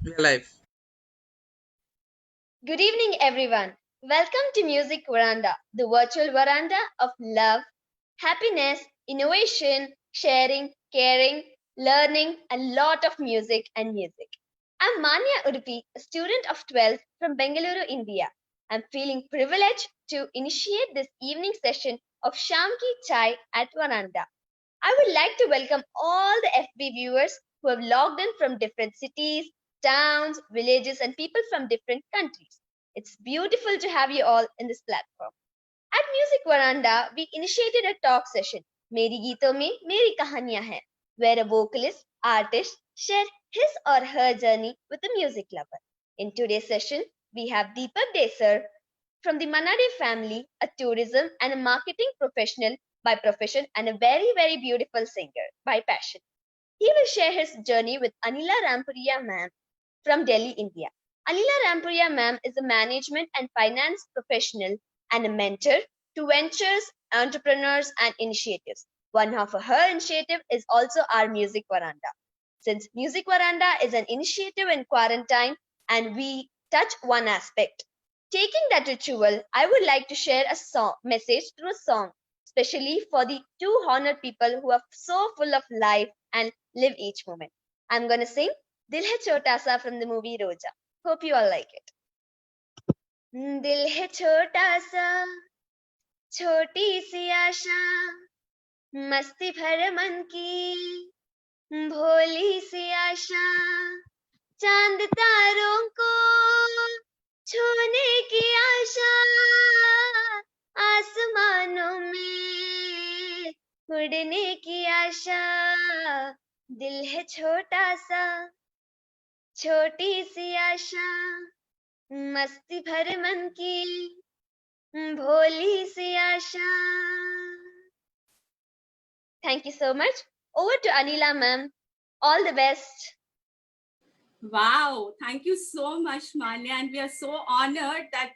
Life. Good evening, everyone. Welcome to Music Veranda, the virtual veranda of love, happiness, innovation, sharing, caring, learning, a lot of music and music. I'm Manya Udupi, a student of 12th from Bengaluru, India. I'm feeling privileged to initiate this evening session of Sham Ki Chai at Veranda. I would like to welcome all the FB viewers who have logged in from different cities, towns, villages, and people from different countries. It's beautiful to have you all in this platform. At Music Veranda, we initiated a talk session, Meri Geeton Mein Meri Kahaniyan Hain, where a vocalist, artist share his or her journey with a music lover. In today's session, we have Deepak Desar from the Manade family, a tourism and a marketing professional by profession and a very, very beautiful singer by passion. He will share his journey with Anila Rampuria ma'am from Delhi, India. Anila Rampuria ma'am is a management and finance professional and a mentor to ventures, entrepreneurs, and initiatives. One of her initiative is also our Music Veranda. Since Music Veranda is an initiative in quarantine and we touch one aspect, taking that ritual, I would like to share a song message through a song, especially for the two honored people who are so full of life and live each moment. I'm gonna sing Dil Hai Chota Sa from the movie Roja. Hope you all like it. दिल है छोटा सा छोटी सी आशा मस्ती भर मन की भोली सी आशा चांद तारों को छूने की आशा आसमानों में उड़ने की आशा दिल है छोटा सा छोटी सी आशा मस्ती भर मन की भोली सी आशा. Thank you so much. Over to Anila ma'am. All the best. Wow, thank you so much, Manya. And we are so honored that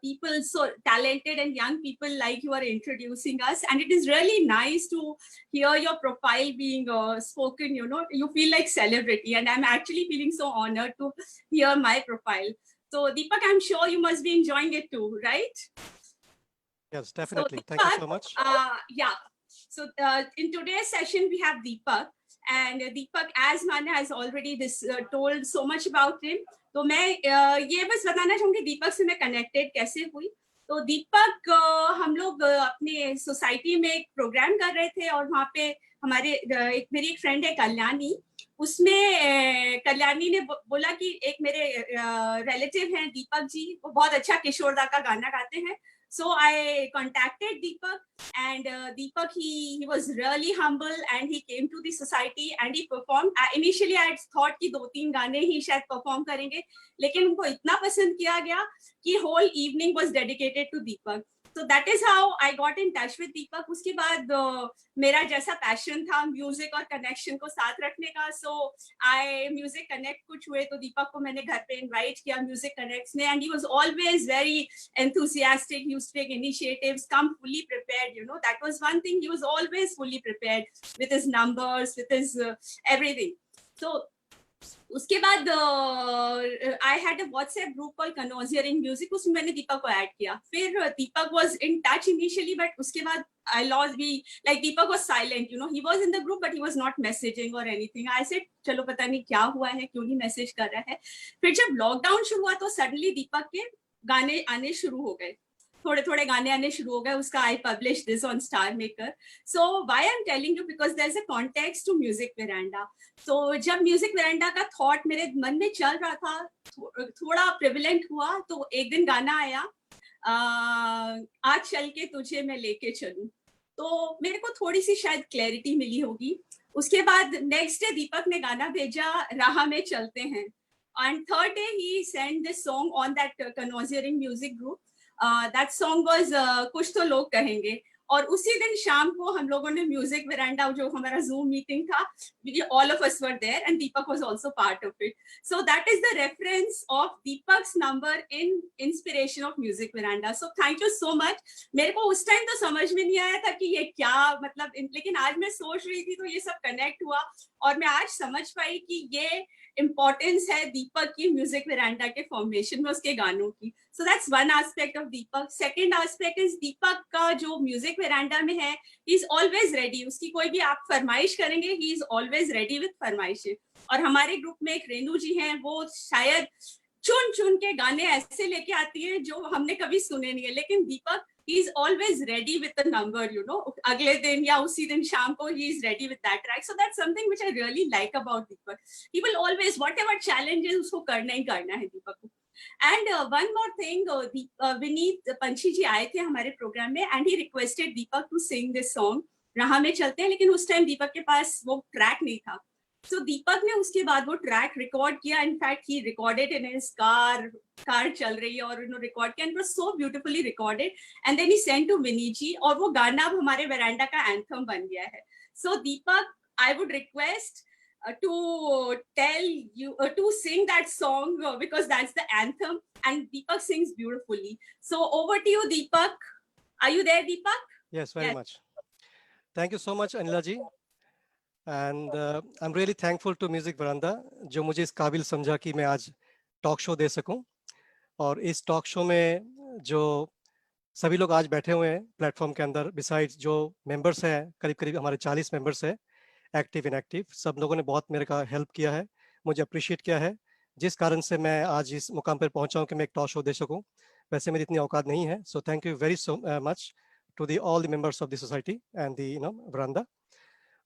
people, so talented and young people like you are introducing us. And it is really nice to hear your profile being spoken, you feel like celebrity. And I'm actually feeling so honored to hear my profile. So Deepak, I'm sure you must be enjoying it too, right? Yes, definitely. So, Thank you so much. Yeah. So in today's session, we have Deepak. And Deepak, as Manya has already told so much about him, तो मैं ये बस बताना चाहूंगी दीपक से मैं connected कैसे हुई. तो दीपक हम लोग अपने सोसाइटी में एक प्रोग्राम कर रहे थे और वहाँ पे हमारे मेरी एक फ्रेंड है कल्याणी. उसमें कल्याणी ने बोला कि एक मेरे रिलेटिव हैं दीपक जी, वो बहुत अच्छा किशोरदा का गाना गाते हैं. So I contacted Deepak, and Deepak, he was really humble, and he came to the society and he performed. Initially I thought कि 2-3 गाने ही शायद perform करेंगे, लेकिन उनको इतना पसंद किया गया कि whole evening was dedicated to Deepak. So that is how I got in touch with Deepak. उसके बाद मेरा जैसा पैशन था म्यूजिक और कनेक्शन को साथ रखने का, so I म्यूजिक कनेक्ट कुछ हुए तो दीपक को मैंने घर पे इनवाइट किया म्यूजिक कनेक्ट्स में, and he was always very enthusiastic. He used to take initiatives, come fully prepared. That was one thing. He was always fully prepared with his numbers, with his everything. So उसके बाद I had a WhatsApp group call connoisseuring music, उसमें मैंने दीपक को add किया. फिर Deepak was in touch initially, but उसके बाद I lost be like Deepak was silent. He was in the group but he was not messaging और एनीथिंग. आई सेड चलो पता नहीं क्या हुआ है, क्यों नहीं मैसेज कर रहा है. फिर जब लॉकडाउन शुरू हुआ तो सडनली दीपक के गाने आने शुरू हो गए, थोड़े थोड़े गाने आने शुरू हो गए. उसका I publish this on star maker. So why I am telling you, because there is a context to music veranda. तो जब म्यूजिक वेरांडा का थॉट मेरे मन में चल रहा था, थोड़ा प्रिविलेंट हुआ, तो एक दिन गाना आया, आज चल के तुझे मैं लेके चलूं. तो मेरे को थोड़ी सी शायद क्लैरिटी मिली होगी. उसके बाद नेक्स्ट डे दीपक ने गाना भेजा, राह में चलते हैं. And third day he send this song on that connoisseuring music group. That song was कुछ तो लोग कहेंगे. और उसी दिन शाम को हम लोगों ने म्यूजिक वेरांडा जो हमारा जूम मीटिंग था, all of us were there and Deepak was also part of it. So that is the reference of Deepak's number in inspiration of music veranda. So thank you so much. मेरे को उस time तो समझ में नहीं आया था कि ये क्या मतलब, लेकिन आज मैं सोच रही थी तो ये सब कनेक्ट हुआ और मैं आज समझ पाई कि ये इम्पोर्टेंस है दीपक की म्यूजिक वेरांडा के फॉर्मेशन में, उसके गानों की. So that's one aspect of Deepak. Second aspect is Deepak का जो म्यूजिक वेरांडा में है, ही इज ऑलवेज रेडी. उसकी कोई भी आप फरमाइश करेंगे, he is always ready with फरमाइशें. और हमारे ग्रुप में एक रेनू जी हैं, वो शायद चुन चुन के गाने ऐसे लेके आती है जो हमने कभी सुने नहीं है, लेकिन दीपक he is always ready with the number, you know, अगले दिन या उसी दिन शाम को he is ready with that track. So that's something which I really like about Deepak. He will always, whatever challenge is, उसको करना ही करना है दीपक को. And one more thing, Vineet पंछी जी आए थे हमारे प्रोग्राम में and he requested Deepak to sing this song, राह में चलते हैं, लेकिन उस टाइम दीपक के पास वो ट्रैक नहीं था. So दीपक ने उसके बाद वो ट्रैक रिकॉर्ड किया. In fact he recorded in his car चल रही है और उन्होंने रिकॉर्ड किया, and was so beautifully recorded, and then he send to Vini ji, और वो गाना अब हमारे वेरांडा का एंथम बन गया है. So Deepak, I would request to tell you to sing that song because that's the anthem and Deepak sings beautifully. So over to you, Deepak. Are you there, Deepak? Yes, very much. Thank you so much, Anila ji. And I'm really thankful to Music Veranda जो मुझे इस काबिल समझा कि मैं आज talk show दे सकूं. और इस टॉक शो में जो सभी लोग आज बैठे हुए हैं प्लेटफॉर्म के अंदर, बिसाइड्स जो मेंबर्स हैं, करीब करीब हमारे 40 मेंबर्स हैं, एक्टिव इनएक्टिव, सब लोगों ने बहुत मेरे का हेल्प किया है, मुझे अप्रिशिएट किया है, जिस कारण से मैं आज इस मुकाम पर पहुंचा हूं कि मैं एक टॉक शो दे सकूं. वैसे मेरी इतनी औकात नहीं है. So thank you very so much to the all the members of the society and the veranda.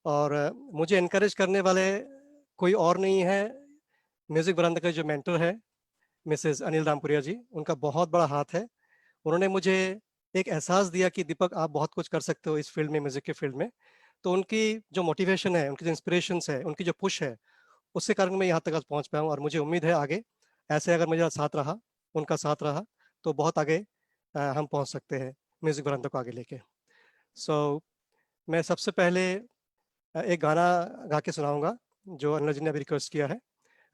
और मुझे इनकरेज करने वाले कोई और नहीं है, म्यूजिक वरांडा का जो मेंटर है मिसेस अनिल रामपुरिया जी, उनका बहुत बड़ा हाथ है. उन्होंने मुझे एक एहसास दिया कि दीपक आप बहुत कुछ कर सकते हो इस फील्ड में, म्यूजिक के फील्ड में. तो उनकी जो मोटिवेशन है, उनकी जो इंस्पिरेशन है, उनकी जो पुश है, उसके कारण मैं यहाँ तक आज पहुँच पाया हूँ. और मुझे उम्मीद है आगे ऐसे अगर मेरा साथ रहा, उनका साथ रहा, तो बहुत आगे हम पहुँच सकते हैं म्यूजिक वरांडा को आगे लेके. सो मैं सबसे पहले एक गाना गा के सुनाऊंगा जो अनिल जी ने अभी रिक्वेस्ट किया है,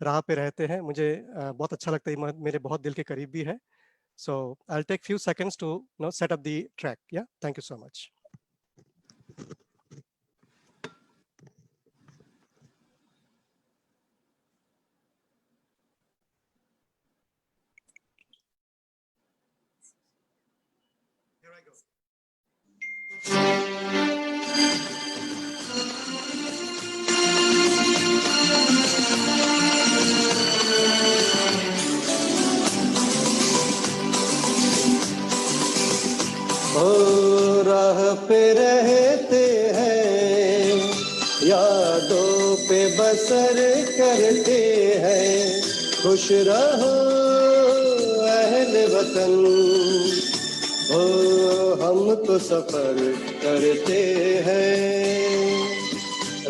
राह पे रहते हैं. मुझे बहुत अच्छा लगता है, मेरे बहुत दिल के करीब भी है. So I will take few seconds to set up the track. Yeah thank you so much. Here I go. ओ राह पे रहते हैं, यादों पे बसर करते हैं, खुश रहो अहले वतन. ओ हम तो सफर करते हैं,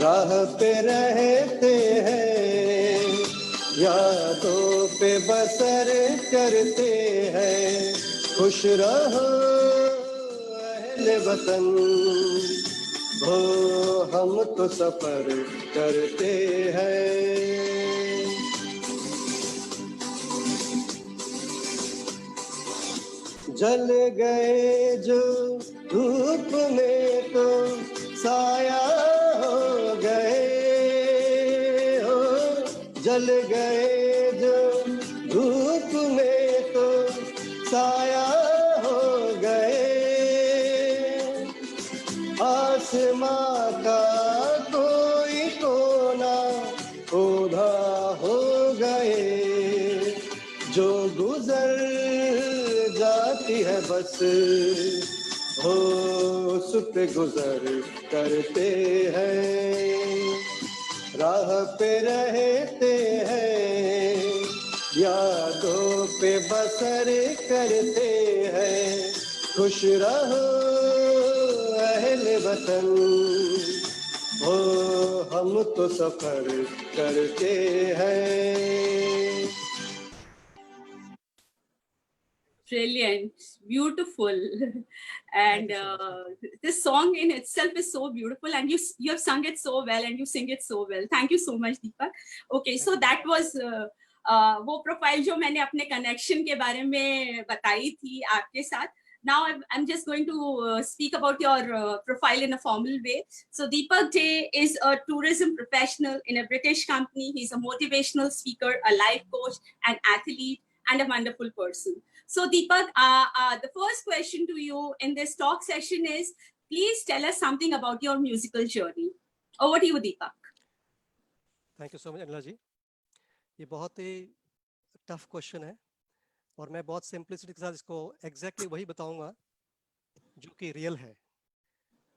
राह पे रहते हैं, यादों पे बसर करते हैं, खुश रहो अहले वतन. ओ हम तो सफर करते हैं. जल गए जो धूप में तो साया हो गए, हो जल गए जो धूप में तो साया हो गए. आसमां का कोई कोना ओढ़ा हो गए, जो गुजर जाती है बस हो उस पे गुजर करते हैं. राह पे रहते हैं, यादों पे बसर करते हैं, खुश रहो अहले वतन. ओ हम तो सफर करते हैं. Brilliant, beautiful, and you so much. this song in itself is so beautiful, and you have sung it so well, and you sing it so well. Thank you so much, Deepak. Okay, so that was वो profile जो मैंने अपने connection के बारे में बताई थी आपके साथ. Now I'm just going to speak about your profile in a formal way. So Deepak Dey is a tourism professional in a British company. He's a motivational speaker, a life coach, an athlete, and a wonderful person. So Deepak, the first question to you in this talk session is, please tell us something about your musical journey. Over to you, Deepak. Thank you so much Anila ji. ये बहुत ही tough question है और मैं बहुत simplicity के साथ इसको exactly वही बताऊंगा जो कि रियल है.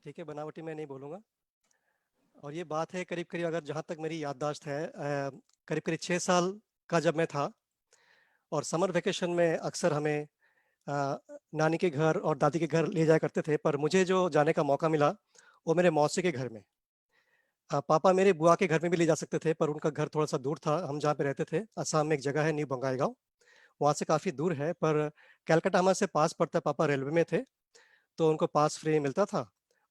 ठीक है, बनावटी मैं नहीं बोलूँगा. और ये बात है करीब करीब, अगर जहाँ तक मेरी याददाश्त है, करीब करीब 6 साल का जब मैं था, और समर वेकेशन में अक्सर हमें नानी के घर और दादी के घर ले जाया करते थे. पर मुझे जो जाने का मौका मिला वो मेरे मौसी के घर में. पापा मेरे बुआ के घर में भी ले जा सकते थे, पर उनका घर थोड़ा सा दूर था. हम जहाँ पे रहते थे, असम में एक जगह है न्यू बंगाईगांव, वहाँ से काफ़ी दूर है, पर कलकत्ता हमारे से पास पड़ता है. पापा रेलवे में थे तो उनको पास फ्री मिलता था.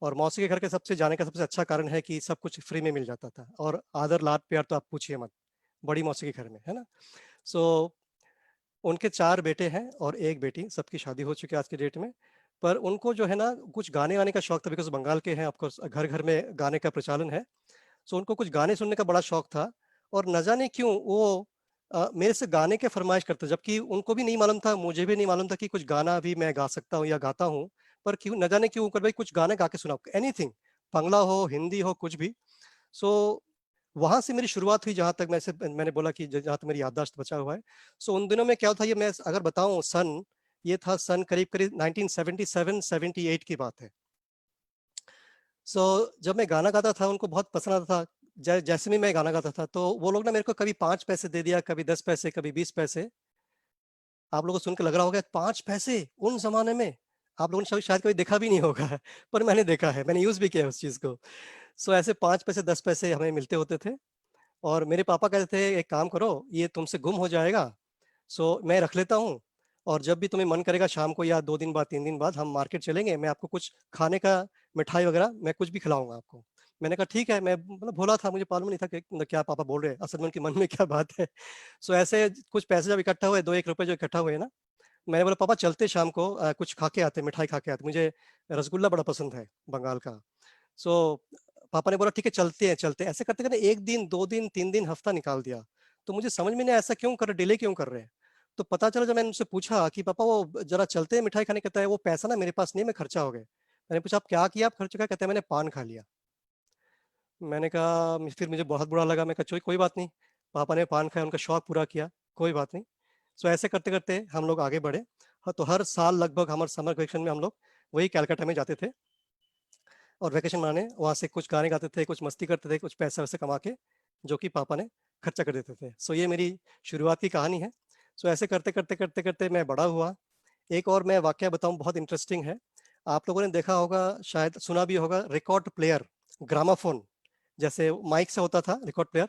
और मौसी के घर के सबसे जाने का सबसे अच्छा कारण है कि सब कुछ फ्री में मिल जाता था. और आदर लाड प्यार तो आप पूछिए मत, बड़ी मौसी के घर में, है ना. सो उनके 4 बेटे हैं और 1 बेटी. सबकी शादी हो चुकी है आज के डेट में. पर उनको जो है ना कुछ गाने वाने का शौक था, बिकॉज बंगाल के हैं, ऑफकोर्स घर घर में गाने का प्रचलन है. सो उनको कुछ गाने सुनने का बड़ा शौक था. और न जाने क्यों वो मेरे से गाने के फरमाइश करते, जबकि उनको भी नहीं मालूम था, मुझे भी नहीं मालूम था कि कुछ गाना भी मैं गा सकता हूँ या गाता हूँ. पर क्यों न जाने क्यों कर भाई कुछ गाने गा के सुनाओ, एनीथिंग, बांग्ला हो, हिंदी हो, कुछ भी. सो वहां से मेरी शुरुआत हुई, जहां तक मैंने बोला कि जहां तक मेरी याददाश्त बचा हुआ है. सो उन दिनों में क्या था, ये मैं अगर बताऊं सन, ये था सन करीब करीब 1977-78 की बात है. सो जब मैं गाना गाता था उनको बहुत पसंद आता था. जैसे भी मैं गाना गाता था तो वो लोग ना मेरे को कभी 5 पैसे दे दिया, कभी 10 पैसे, कभी 20 पैसे. आप लोगों को सुन के लग रहा होगा 5 पैसे उन जमाने में, आप लोगों ने शायद कभी देखा भी नहीं होगा पर मैंने देखा है, मैंने यूज भी किया है उस चीज को. सो ऐसे 5 पैसे 10 पैसे हमें मिलते होते थे. और मेरे पापा कहते थे एक काम करो, ये तुमसे गुम हो जाएगा, सो मैं रख लेता हूँ, और जब भी तुम्हें मन करेगा शाम को या 2 दिन बाद 3 दिन बाद हम मार्केट चलेंगे, मैं आपको कुछ खाने का, मिठाई वगैरह मैं कुछ भी खिलाऊंगा आपको. मैंने कहा ठीक है. मैं मतलब भोला था, मुझे मालूम नहीं था कि मतलब क्या पापा बोल रहे हैं, असल में उनके मन में क्या बात है. सो ऐसे कुछ पैसे जब इकट्ठा हुए, 2-1 रुपए जो इकट्ठा हुए ना, मैंने बोला पापा चलते शाम को कुछ खा के आते, मिठाई खा के आते, मुझे रसगुल्ला बड़ा पसंद है बंगाल का. सो पापा ने बोला ठीक है चलते हैं चलते हैं. ऐसे करते करते 1 दिन 2 दिन 3 दिन हफ्ता निकाल दिया. तो मुझे समझ में नहीं, ऐसा क्यों कर रहे, डिले क्यों कर रहे हैं. तो पता चला जब मैंने उनसे पूछा कि पापा वो जरा चलते हैं मिठाई खाने, कहता है वो पैसा ना मेरे पास नहीं, मैं खर्चा हो गए. मैंने पूछा आप क्या किया, आप खर्च क्या, कहते हैं मैंने पान खा लिया. मैंने कहा, फिर मुझे बहुत बुरा लगा. मैं कहा कोई बात नहीं, पापा ने पान खाया, उनका शौक पूरा किया, कोई बात नहीं. सो ऐसे करते करते हम लोग आगे बढ़े. तो हर साल लगभग हमारे समर वेकेशन में हम लोग वही कलकत्ता में जाते थे और वेकेशन मनाने. वहाँ से कुछ गाने गाते थे, कुछ मस्ती करते थे, कुछ पैसा वैसे कमा के जो कि पापा ने खर्चा कर देते थे. सो ये मेरी शुरुआत की कहानी है. सो ऐसे करते करते करते करते मैं बड़ा हुआ. एक और मैं वाकया बताऊं, बहुत इंटरेस्टिंग है. आप लोगों ने देखा होगा, शायद सुना भी होगा, रिकॉर्ड प्लेयर, ग्रामाफोन, जैसे माइक से होता था रिकॉर्ड प्लेयर.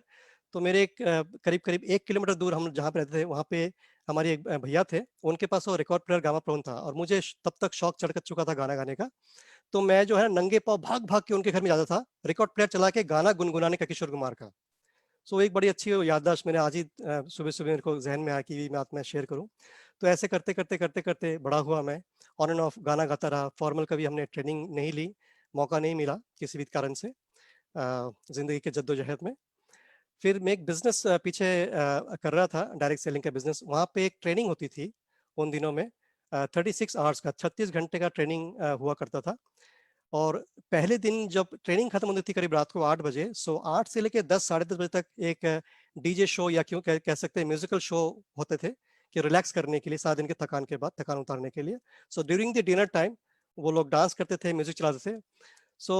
तो मेरे करीब करीब 1 किलोमीटर दूर हम जहाँ पे रहते थे, वहाँ पे हमारे एक भैया थे, उनके पास वो रिकॉर्ड प्लेयर ग्रामाफोन था. और मुझे तब तक शौक चढ़ चुका था गाना गाने का. तो मैं जो है नंगे पाँव भाग भाग के उनके घर में जाता था, रिकॉर्ड प्लेयर चला के गाना गुनगुनाने का, किशोर कुमार का. सो एक बड़ी अच्छी याददाश्त मैंने आज ही सुबह सुबह मेरे को जहन में आया कि मैं आपने शेयर करूं. तो ऐसे करते करते करते करते बड़ा हुआ मैं, ऑन एंड ऑफ गाना गाता रहा. फॉर्मल कभी हमने ट्रेनिंग नहीं ली, मौका नहीं मिला किसी भी कारण से जिंदगी के जद्दोजहद में. फिर मैं एक बिजनेस पीछे कर रहा था, डायरेक्ट सेलिंग का बिजनेस. वहाँ पे एक ट्रेनिंग होती थी उन दिनों में, 36 आवर्स का, 36 घंटे का ट्रेनिंग हुआ करता था. और पहले दिन जब ट्रेनिंग खत्म होती थी करीब रात को 8 बजे, सो 8 से लेकर 10 साढ़े 10 बजे तक एक डीजे शो या क्यों कह सकते हैं म्यूजिकल शो होते थे कि रिलैक्स करने के लिए, 7 दिन के थकान के बाद थकान उतारने के लिए. So during the dinner time वो लोग डांस करते थे, म्यूजिक चलाते थे. सो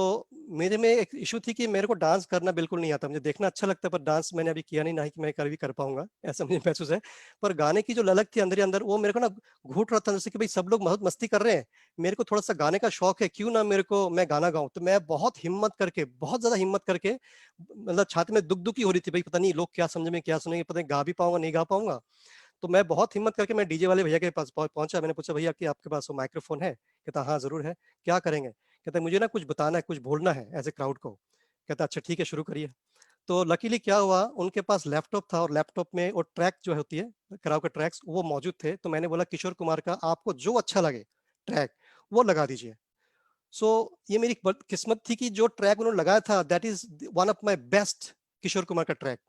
मेरे में एक इशू थी कि मेरे को डांस करना बिल्कुल नहीं आता. मुझे देखना अच्छा लगता है पर डांस मैंने अभी किया नहीं, ना ही कि मैं कभी कर पाऊंगा, ऐसा मुझे महसूस है. पर गाने की जो ललक थी अंदर ही अंदर, वो मेरे को ना घूट रहा था, जैसे कि भाई सब लोग बहुत मस्ती कर रहे हैं, मेरे को थोड़ा सा गाने का शौक है, क्यों ना मेरे को मैं गाना गाऊं. तो मैं बहुत हिम्मत करके, बहुत ज्यादा हिम्मत करके, मतलब छाती में दुख दुखी हो रही थी, भाई पता नहीं लोग क्या समझ में क्या सुनेंगे, पता नहीं गा भी पाऊंगा नहीं गा पाऊंगा. तो मैं बहुत हिम्मत करके मैं डीजे वाले भैया के पास पहुंचा। मैंने पूछा, भैया कि आपके पास वो माइक्रोफोन है? कहता हाँ जरूर है। क्या करेंगे? कहता मुझे ना कुछ बताना है, कुछ बोलना है ऐसे क्राउड को। कहता अच्छा ठीक है, शुरू करिए। तो लकीली क्या हुआ, उनके पास लैपटॉप था और लैपटॉप में वो ट्रैक जो होती है कराओके ट्रैक्स वो मौजूद थे। तो मैंने बोला किशोर कुमार का आपको जो अच्छा लगे ट्रैक वो लगा दीजिए। सो ये मेरी किस्मत थी कि जो ट्रैक उन्होंने लगाया था that is one of my best Kishore Kumar का ट्रैक,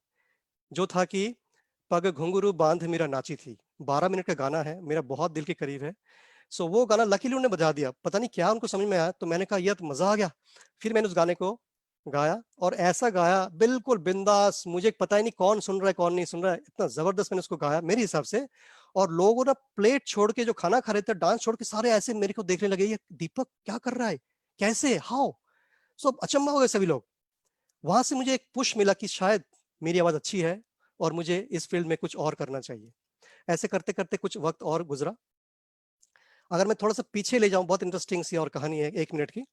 जो था कि पग घुंघरू बांध मेरा नाची थी। 12 मिनट का गाना है, मेरा बहुत दिल के करीब है। सो वो गाना लकीली उन्होंने बजा दिया, पता नहीं क्या उनको समझ में आया, तो मैंने कहा यह तो मजा आ गया। फिर मैंने उस गाने को गाया और ऐसा गाया बिल्कुल बिंदास, मुझे पता ही नहीं कौन सुन रहा है कौन नहीं सुन रहा है, इतना जबरदस्त मैंने उसको गाया मेरे हिसाब से। और लोगों ना प्लेट छोड़ के, जो खाना खा रहे थे, डांस छोड़ के सारे ऐसे मेरे को देखने लगे, ये दीपक क्या कर रहा है, कैसे, हाउ। सो अचंभा हो गए सभी लोग। वहां से मुझे एक पुश मिला कि शायद मेरी आवाज अच्छी है और मुझे इस फील्ड में कुछ और करना चाहिए। ऐसे करते करते कुछ वक्त और गुजरा। अगर मैं थोड़ा सा पीछे ले जाऊं, बहुत इंटरेस्टिंग सी और कहानी है 1 मिनट की।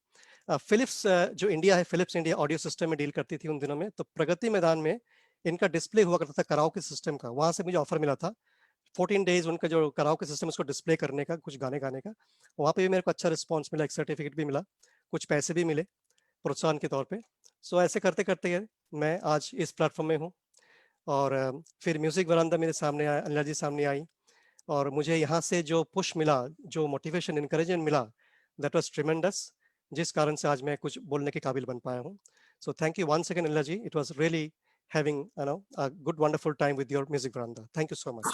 फिलिप्स जो इंडिया है, फिलिप्स इंडिया ऑडियो सिस्टम में डील करती थी उन दिनों में। तो प्रगति मैदान में इनका डिस्प्ले हुआ करता था कराओके सिस्टम का। वहां से मुझे ऑफर मिला था 14 डेज उनका जो कराओके सिस्टम उसको डिस्प्ले करने का, कुछ गाने गाने का। वहाँ पे भी मेरे को अच्छा रिस्पॉन्स मिला, एक सर्टिफिकेट भी मिला, कुछ पैसे भी मिले प्रोत्साहन के तौर पे। सो ऐसे करते करते मैं आज इस प्लेटफॉर्म में हूँ। और फिर म्यूजिक वरांदा मेरे सामने आया, अनिला जी सामने आई, और मुझे यहाँ से जो पुश मिला, जो मोटिवेशन इनकरेजमेंट मिला, दैट वाज ट्रिमेंडस, जिस कारण से आज मैं कुछ बोलने के काबिल बन पाया हूँ। So thank you once again Anila ji, it was really having a good wonderful time with your music veranda. Thank you so much.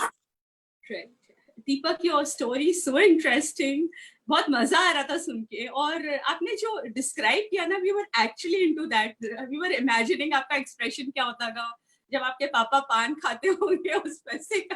Deepak, your story so interesting, बहुत मजा आ रहा था सुन के। और आपने जो डिस्क्राइब किया ना, we were actually into that, we were imagining आपका एक्सप्रेशन क्या होता होगा जब आपके पापा पान खाते होंगे उस पैसे का,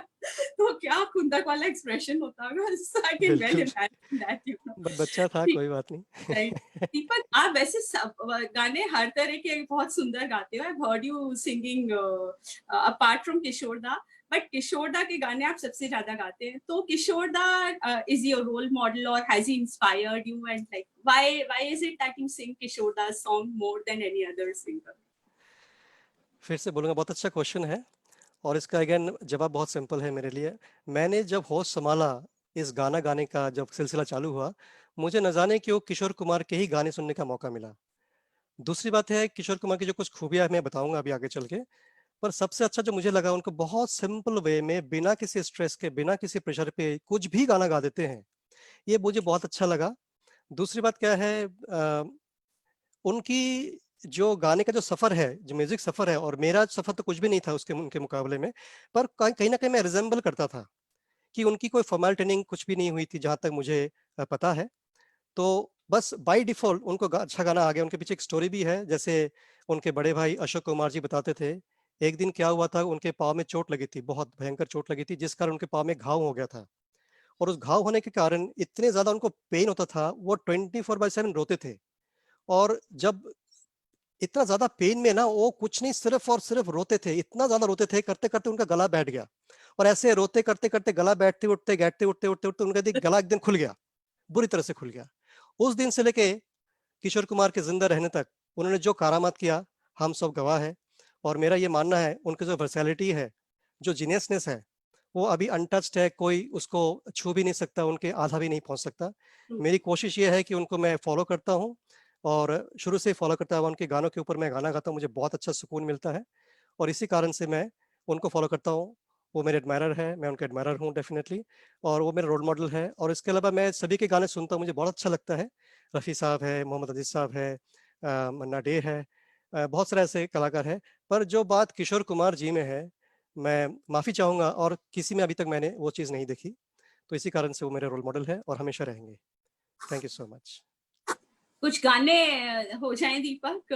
तो क्या खुंदक वाला एक्सप्रेशन होता होगा। सो आई कैन वेल बिल्कुल, इमेजिन दैट, यू नो। बच्चा था, कोई बात नहीं। राइट। दीपक, आप वैसे सब गाने हर तरह के बहुत सुंदर गाते हो। I heard you singing apart from Kishore da, but किशोर दा के गाने आप सबसे ज्यादा गाते हैं। तो Kishore da is your role model और has he inspired you, and like why is it that you sing Kishore da song more than any other singer? फिर से बोलूंगा, बहुत अच्छा क्वेश्चन है और इसका अगेन जवाब बहुत सिंपल है मेरे लिए। मैंने जब होश संभाला, इस गाना गाने का जब सिलसिला चालू हुआ, मुझे न जाने क्यों किशोर कुमार के ही गाने सुनने का मौका मिला। दूसरी बात है, किशोर कुमार की जो कुछ खूबियां मैं बताऊंगा अभी आगे चल के, पर सबसे अच्छा जो मुझे लगा, उनको बहुत सिंपल वे में बिना किसी स्ट्रेस के, बिना किसी प्रेशर पे कुछ भी गाना गा देते हैं। ये मुझे बहुत अच्छा लगा। दूसरी बात क्या है, उनकी जो गाने का जो सफर है, जो म्यूजिक सफर है, और मेरा सफर तो कुछ भी नहीं था उसके उनके मुकाबले में, पर कहीं ना कहीं मैं रिजेंबल करता था कि उनकी कोई फॉर्मल ट्रेनिंग कुछ भी नहीं हुई थी जहां तक मुझे पता है। तो बस बाय डिफॉल्ट उनको अच्छा गाना आ गया। उनके पीछे एक स्टोरी भी है, जैसे उनके बड़े भाई अशोक कुमार जी बताते थे, एक दिन क्या हुआ था, उनके पाँव में चोट लगी थी, बहुत भयंकर चोट लगी थी, जिस कारण उनके पाँव में घाव हो गया था। और उस घाव होने के कारण इतने ज्यादा उनको पेन होता था, वो 24/7 रोते थे। और जब इतना ज्यादा पेन में ना, वो कुछ नहीं, सिर्फ और सिर्फ रोते थे, इतना ज्यादा रोते थे, करते करते उनका गला बैठ गया। और ऐसे रोते करते करते गला बैठते उठते, बैठते उठते उठते उठते उनका गला एक दिन खुल गया, बुरी तरह से खुल गया। उस दिन से लेके किशोर कुमार के जिंदा रहने तक उन्होंने जो करामात किया, हम सब गवाह है। और मेरा ये मानना है, उनकी जो वर्सैलिटी है, जो जीनियसनेस है, वो अभी अनटच्ड है, कोई उसको छू भी नहीं सकता, उनके आधा भी नहीं पहुंच सकता। मेरी कोशिश ये है कि उनको मैं फॉलो करता हूँ, और शुरू से फॉलो करता हुआ उनके गानों के ऊपर मैं गाना गाता हूँ, मुझे बहुत अच्छा सुकून मिलता है। और इसी कारण से मैं उनको फॉलो करता हूँ। वो मेरे एडमायरर है, मैं उनके एडमायरर हूँ डेफिनेटली, और वो मेरा रोल मॉडल है। और इसके अलावा मैं सभी के गाने सुनता हूँ, मुझे बहुत अच्छा लगता है। रफ़ी साहब है, मोहम्मद अजीज साहब है, मन्ना डे है, बहुत सारे ऐसे कलाकार हैं। पर जो बात किशोर कुमार जी में है, मैं माफ़ी चाहूँगा, और किसी में अभी तक मैंने वो चीज़ नहीं देखी। तो इसी कारण से वो मेरे रोल मॉडल है और हमेशा रहेंगे। Thank you so much. कुछ गाने हो जाएं दीपक,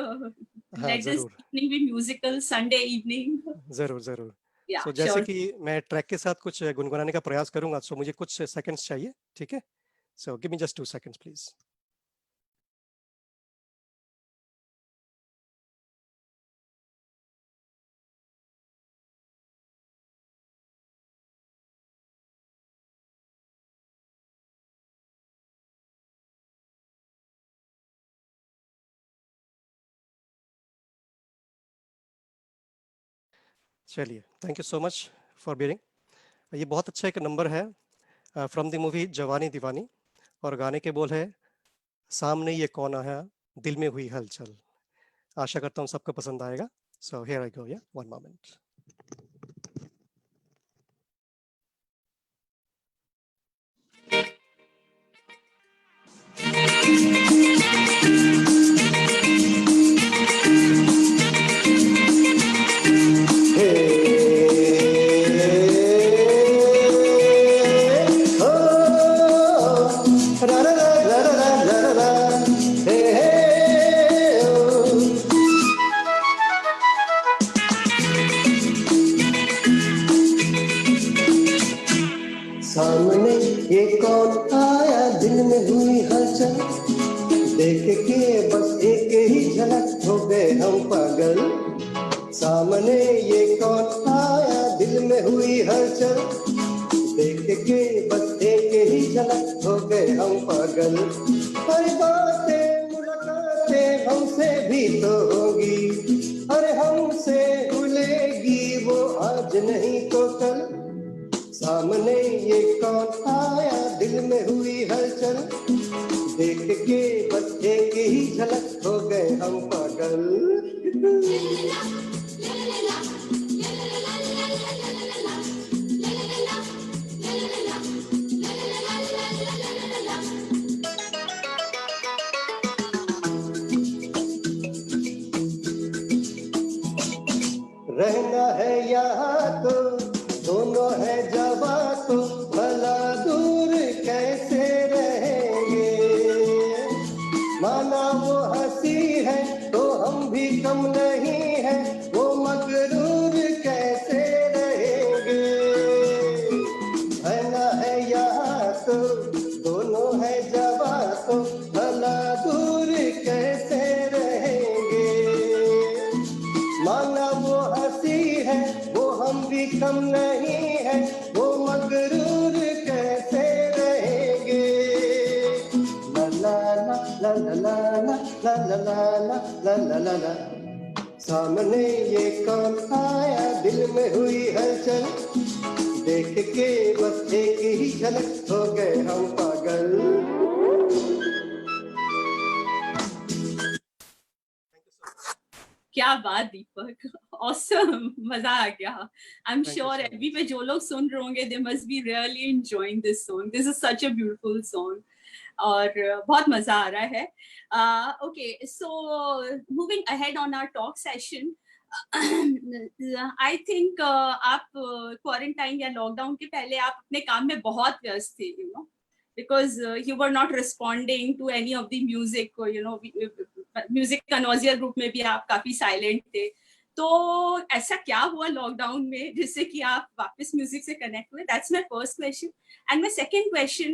हाँ लेट दिस ज़रूर, evening be musical, Sunday evening. ज़रूर ज़रूर। या सो जैसे श्योर। कि मैं ट्रैक के साथ कुछ गुनगुनाने का प्रयास करूंगा, सो मुझे कुछ सेकंड्स चाहिए, ठीक है? So give me just 2 seconds please. चलिए, thank you so much for bearing. ये बहुत अच्छा एक नंबर है फ्रॉम द मूवी जवानी दीवानी, और गाने के बोल है सामने ये कौन आया दिल में हुई हलचल। आशा करता हूँ सबको पसंद आएगा। सो हियर आई गो, या वन मोमेंट। सामने ये कौन आया दिल में हुई हलचल, देख के बस एक ही झलक हो गए हम पागल। सामने ये कौन आया दिल में हुई हलचल, देख के बस एक ही झलक हो गए हम पागल। हर बातें मुलाकातें हमसे भी तो होगी, अरे हमसे भूलेगी वो आज नहीं तो कल। सामने ये कौन आया दिल में हुई हलचल, देख के बस एक ही झलक हो गए हम पागल। रहना है यहाँ तो दोनों है जवा तो भला दूर कैसे रहेंगे। माना वो हंसी है तो हम भी कम नहीं है, वो मगरूर कैसे रहेंगे। रहना है यहाँ तो दोनों है जवा तो भला दूर कैसे रहेंगे। माना वो हंसी है वो हम भी कम नहीं है, वो मगरूर कैसे रहेंगे। ला ला ला ला ला ला ला ला ला ला ला ला। सामने ये कौन आया दिल में हुई हलचल, देख के बस एक ही झलक हो गए हम पागल। क्या बात दीपक, ऑसम, मजा आ गया। I am Thank you sure so much. एवी पे जो लोग सुन रहे होंगे they must be really enjoying this song. This is such a beautiful song और बहुत मजा आ रहा है। Okay, so moving ahead on our talk session, I think आप क्वारंटाइन या लॉकडाउन के पहले आप अपने काम में बहुत व्यस्त थे, you know, because you were not responding to any of the music, or you know, music connoisseur group में भी आप काफी साइलेंट थे। तो ऐसा क्या हुआ लॉकडाउन में जिससे कि आप वापस म्यूजिक से कनेक्ट हुए? That's my first question. And my second question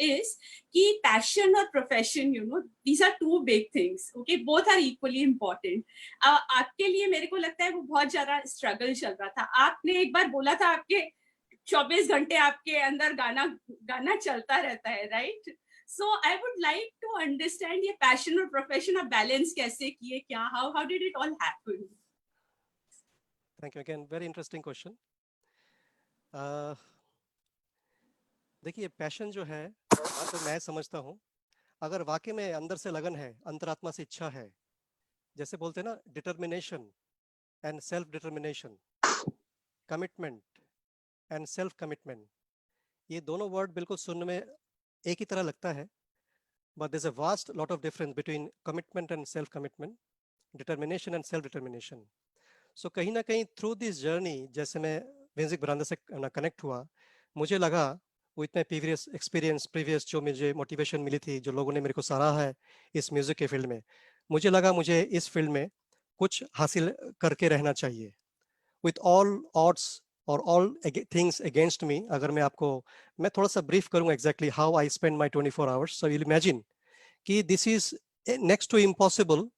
is कि पैशन और profession, you know, these are two big things, okay, both are equally important. आपके लिए मेरे को लगता है वो बहुत ज्यादा स्ट्रगल चल रहा था। आपने एक बार बोला था आपके 24 घंटे आपके अंदर गाना चलता रहता है, right? So I would like to understand ये passion और profession आप balance कैसे किए, क्या, how did it all happen? Thank you again, very interesting question. देखिए, पैशन जो है, तो मैं समझता हूँ अगर वाकई में अंदर से लगन है, अंतरात्मा से इच्छा है, जैसे बोलते हैं ना, determination and self determination, commitment and self commitment, ये दोनों वर्ड बिल्कुल सुनने में एक ही तरह लगता है, but there's a vast lot of difference between commitment and self commitment, determination and self determination. So कहीं ना कहीं through this journey, जैसे मैं म्यूजिक बरामदा से कनेक्ट हुआ, मुझे लगा with my previous experience, previous जो मुझे मोटिवेशन मिली थी, जो लोगों ने मेरे को सराहा है इस म्यूजिक के फील्ड में, मुझे लगा मुझे इस फील्ड में कुछ हासिल करके रहना चाहिए विथ ऑल ऑड्स और ऑल थिंग्स अगेंस्ट मी। अगर मैं थोड़ा सा ब्रीफ करूंगा exactly how I spend my 24 hours, so you'll imagine कि this is next to impossible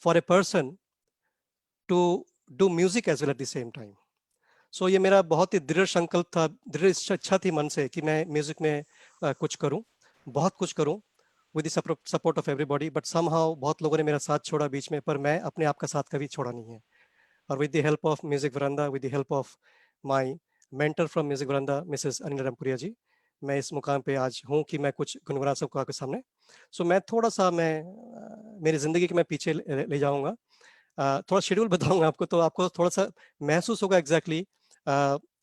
for a person to do music as well at the same time. So ये मेरा बहुत ही दृढ़ संकल्प था, दृढ़ इच्छा थी मन से कि मैं म्यूजिक में कुछ करूं, बहुत कुछ करूं with the support of everybody. But somehow बहुत लोगों ने मेरा साथ छोड़ा बीच में, पर मैं अपने आप का साथ कभी छोड़ा नहीं है। और with the help of Music Veranda, with the help of my mentor from music veranda Mrs Anil Rampuria ji. मैं इस मुकाम पे आज हूँ कि मैं कुछ गुनगुना सकूँ आपके सामने। सो मैं थोड़ा सा मेरी ज़िंदगी के मैं पीछे ले जाऊँगा, थोड़ा शेड्यूल बताऊँगा आपको, तो आपको थोड़ा सा महसूस होगा एग्जैक्टली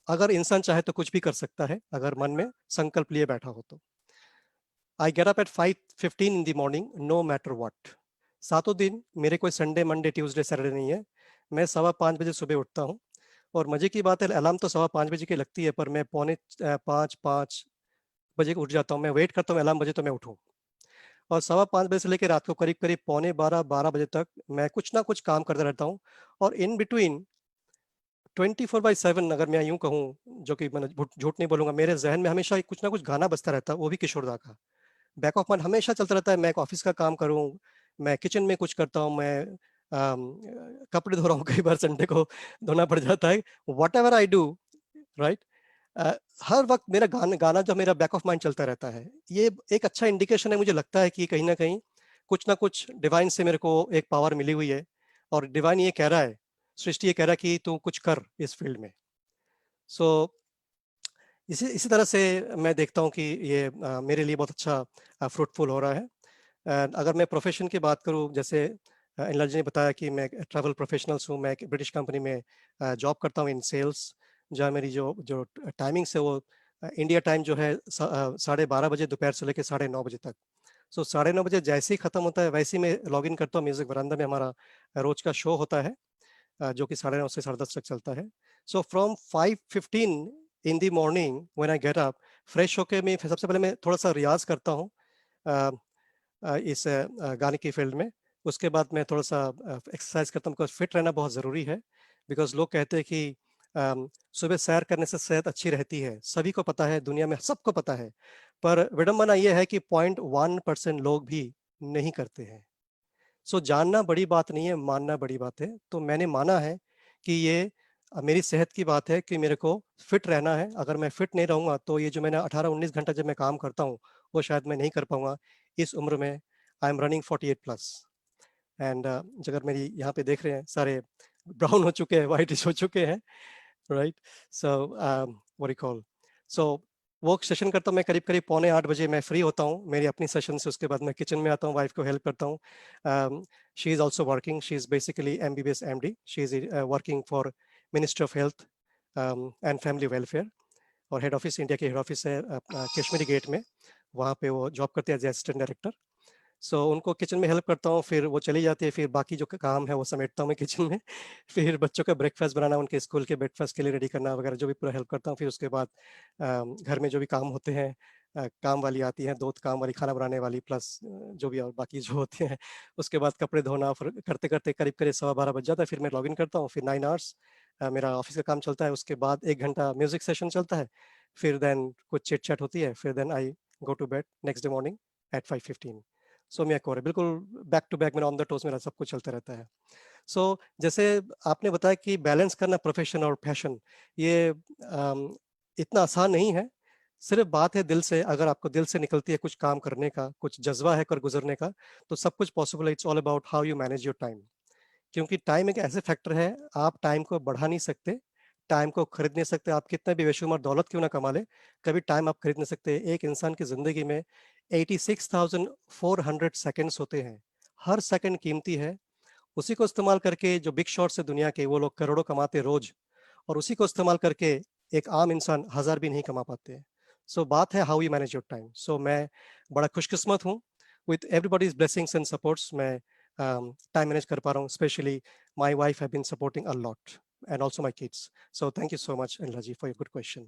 अगर इंसान चाहे तो कुछ भी कर सकता है, अगर मन में संकल्प लिए बैठा हो तो। I get up at 5:15 in the morning, no matter what. सातों दिन, मेरे कोई संडे मंडे ट्यूसडे सैटरडे नहीं है, मैं 5:15 बजे सुबह उठता हूँ। और मजे की बात है, अलार्म तो 5:15 बजे की लगती है, पर मैं 4:45 बजे उठ जाता हूँ। मैं वेट करता हूँ अलार्म बजे तो मैं उठूँ, और 5:15 बजे से लेकर रात को करीब करीब 11:45-12 बजे तक मैं कुछ ना कुछ काम करता रहता हूँ। और इन बिटवीन 24/7, अगर मैं यूं कहूँ, जो कि मैंने झूठ नहीं बोलूंगा, मेरे जहन में हमेशा कुछ ना कुछ गाना बजता रहता है, वो भी किशोर दा का। बैक ऑफ माइंड हमेशा चलता रहता है, मैं ऑफिस का काम करूँ, मैं किचन में कुछ करता हूँ, मैं कपड़े धो रहा हूँ, कई बार संडे को धोना पड़ जाता है, whatever I do, right. हर वक्त मेरा गाना गाना जो मेरा बैक ऑफ माइंड चलता रहता है। ये एक अच्छा इंडिकेशन है, मुझे लगता है कि कहीं ना कहीं कुछ ना कुछ डिवाइन से मेरे को एक पावर मिली हुई है, और डिवाइन ये कह रहा है, सृष्टि ये कह रहा है कि तू कुछ कर इस फील्ड में। सो इसी इसी तरह से मैं देखता हूँ कि ये मेरे लिए बहुत अच्छा फ्रूटफुल हो रहा है। अगर मैं प्रोफेशन की बात करूँ, जैसे अनिल जी ने बताया कि मैं ट्रैवल प्रोफेशनल्स हूँ, मैं एक ब्रिटिश कंपनी में जॉब करता हूँ इन सेल्स, जहाँ मेरी जो जो टाइमिंग्स है वो इंडिया टाइम जो है 12:30 बजे दोपहर से लेकर 9:30 बजे तक। सो 9:30 बजे जैसे ही खत्म होता है वैसे ही मैं लॉग इन करता हूँ म्यूजिक वरांडा में। हमारा रोज का शो होता है, जो कि 9:30 से 10:30 तक चलता है। So from 5:15 in the morning when I get up, fresh होके मैं सबसे पहले मैं थोड़ा सा रियाज करता हूँ इस गाने की फील्ड में। उसके बाद मैं थोड़ा सा एक्सरसाइज करता हूँ, बिकॉज फिट रहना बहुत ज़रूरी है। बिकॉज लोग कहते हैं कि सुबह सैर करने से सेहत अच्छी रहती है, सभी को पता है, दुनिया में सबको पता है, पर विडंबना यह है कि 0.1% लोग भी नहीं करते हैं। सो जानना बड़ी बात नहीं है, मानना बड़ी बात है। तो मैंने माना है कि ये मेरी सेहत की बात है कि मेरे को फिट रहना है। अगर मैं फिट नहीं रहूंगा तो ये जो मैंने 18-19 घंटा जब मैं काम करता हूँ वो शायद मैं नहीं कर पाऊंगा इस उम्र में। I am running 48+। एंड अगर मेरी यहाँ पे देख रहे हैं, सारे ब्राउन हो चुके हैं, वाइटिश हो चुके हैं, right. So what you call, so वो सेशन करता हूँ मैं करीब करीब 7:45 बजे मैं फ्री होता हूँ मेरी अपनी सेशन से। उसके बाद मैं किचन में आता हूँ, वाइफ को हेल्प करता हूँ। She is also working, she is basically MBBS MD, she is working for ministry of health and family welfare, और हेड ऑफिस, इंडिया के हेड ऑफिस है कश्मीरी गेट में, वहाँ पे वो जॉब करते हैं एज असिस्टेंट डायरेक्टर। सो उनको किचन में हेल्प करता हूँ, फिर वो चली जाती है, फिर बाकी जो काम है वो समेटता हूँ मैं किचन में। फिर बच्चों का ब्रेकफास्ट बनाना, उनके स्कूल के ब्रेकफास्ट के लिए रेडी करना वगैरह, जो भी पूरा हेल्प करता हूँ। फिर उसके बाद घर में जो भी काम होते हैं, काम वाली आती हैं, 2 काम वाली, खाना बनाने वाली, प्लस जो भी और बाकी जो होते हैं। उसके बाद कपड़े धोना, फिर करते करते करीब करीब 12:15 बज जाता है। फिर मैं लॉग इन करता हूँ, फिर 9 आवर्स मेरा ऑफिस का काम चलता है। उसके बाद 1 घंटा म्यूजिक सेशन चलता है, फिर देन कुछ चिट चैट होती है, फिर then I go to bed next day morning at 5:15। So मैं कोरे बिल्कुल बैक टू बैक, मेरा ऑन द टोस, मेरा सब कुछ चलता रहता है। सो जैसे आपने बताया कि बैलेंस करना प्रोफेशन और पैशन, ये इतना आसान नहीं है। सिर्फ बात है दिल से, अगर आपको दिल से निकलती है कुछ काम करने का, कुछ जज्बा है कर गुजरने का, तो सब कुछ पॉसिबल है। It's all about how you manage your time. क्योंकि टाइम एक ऐसे फैक्टर है, आप टाइम को बढ़ा नहीं सकते, टाइम को खरीद नहीं सकते। आप कितना भी बेशुमार दौलत क्यों ना कमा ले, कभी टाइम आप खरीद नहीं सकते। एक इंसान की जिंदगी में 86,400 सेकंड्स होते हैं, हर सेकंड कीमती है। उसी को इस्तेमाल करके जो बिग शॉट्स है दुनिया के, वो लोग करोड़ों कमाते रोज, और उसी को इस्तेमाल करके एक आम इंसान 1000 भी नहीं कमा पाते। सो बात है how you manage your time. So मैं बड़ा खुशकिस्मत हूँ, with everybody's blessings and supports मैं टाइम मैनेज कर पा रहा हूँ। Specially my wife have been supporting a lot, and also my kids. So thank you so much, Anlaji, for your good question.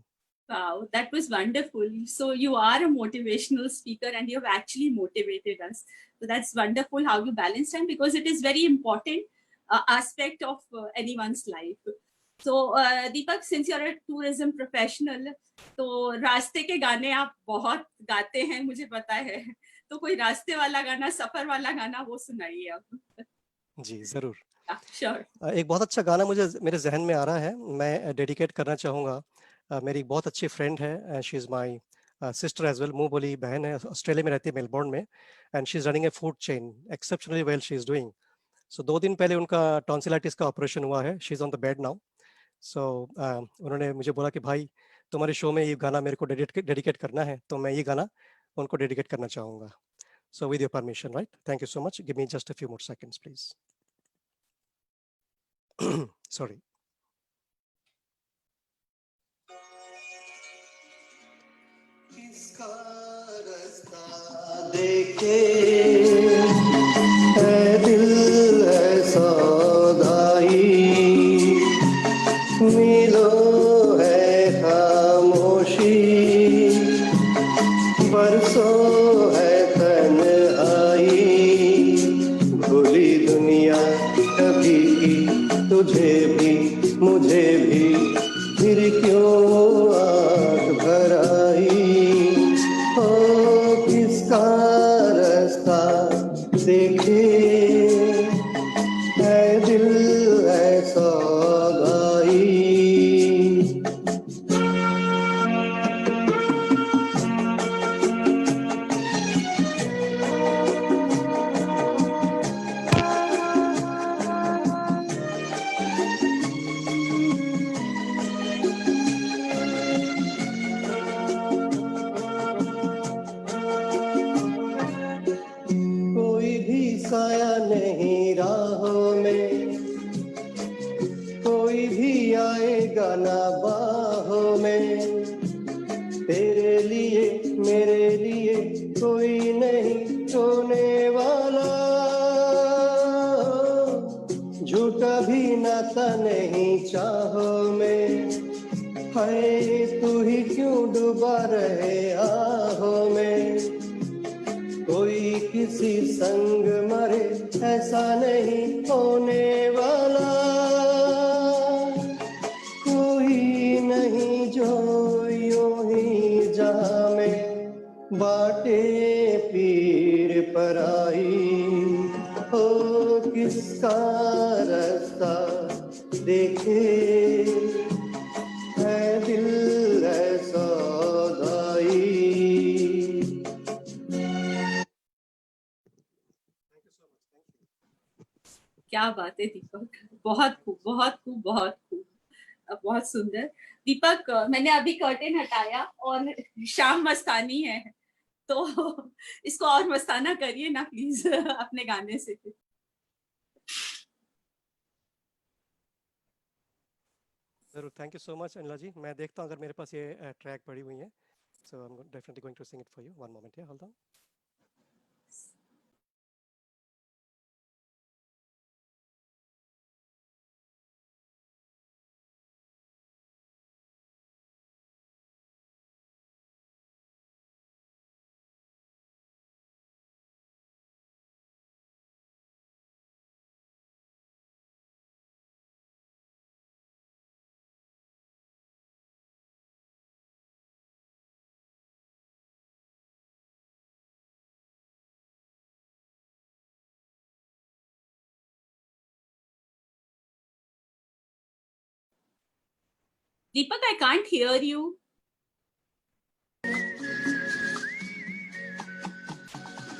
Wow, that was wonderful. So you are a motivational speaker and you have actually motivated us. So that's wonderful how you balance time, because it is very important aspect of anyone's life. So Deepak, since you're a tourism professional, तो रास्ते के गाने आप बहुत गाते हैं, मुझे पता है। तो कोई रास्ते वाला गाना, सफर वाला गाना, वो सुनाइए आप। जी जरूर। श्योर। एक बहुत अच्छा गाना मुझे मेरे जहन में आ रहा है, मैं डेडिकेट करना चाहूँगा। मेरी एक बहुत अच्छी फ्रेंड है, she is my sister as well, मुँह बोली बहन है, ऑस्ट्रेलिया में रहती है, मेलबोर्न में, and she is running a food chain exceptionally well she is doing. So 2 दिन पहले उनका टॉन्सिलाइटिस का ऑपरेशन हुआ है, she is on the bed now. So उन्होंने मुझे बोला कि भाई तुम्हारे शो में ये गाना मेरे को डेडिकेट करना है, तो मैं ये गाना उनको डेडिकेट करना चाहूँगा. So with your permission, right? Thank you so much. Give me just a few more seconds, please. Sorry. किसका रास्ता देखे है दिल है सौदाई, मिलो है खामोशी, बरसों है तन्हाई, भूली दुनिया कभी की तुझे भी मुझे भी, फिर क्यों आँख भर आई. ओ किसका रास्ता देखे है दिल है सौगाई. कोई भी साया नहीं राहों में, कोई भी आएगा ना बाहों में, तेरे लिए मेरे लिए कोई नहीं रोने वाला, झूठा भी नाता नहीं चाहों में, हाय तू ही क्यों डूबा रहे आहों में, कोई किसी संग मरे ऐसा नहीं होने वाला, कोई नहीं जो यूं ही जहां में बाटे पीर पराई. हो किसका रास्ता देखे है दिल है सौदाई. क्या बात है दीपक, बहुत खूब बहुत खूब बहुत खूब, बहुत सुंदर. दीपक, मैंने अभी कर्टेन हटाया और शाम मस्तानी है, तो इसको और मस्ताना करिए ना प्लीज अपने गाने से. जरूर. Thank you so much Anila ji. मैं देखता हूँ अगर मेरे पास ये ट्रैक पड़ी हुई है. So I'm definitely going to sing it for you. One moment, yeah, hold on. Deepak, I can't hear you.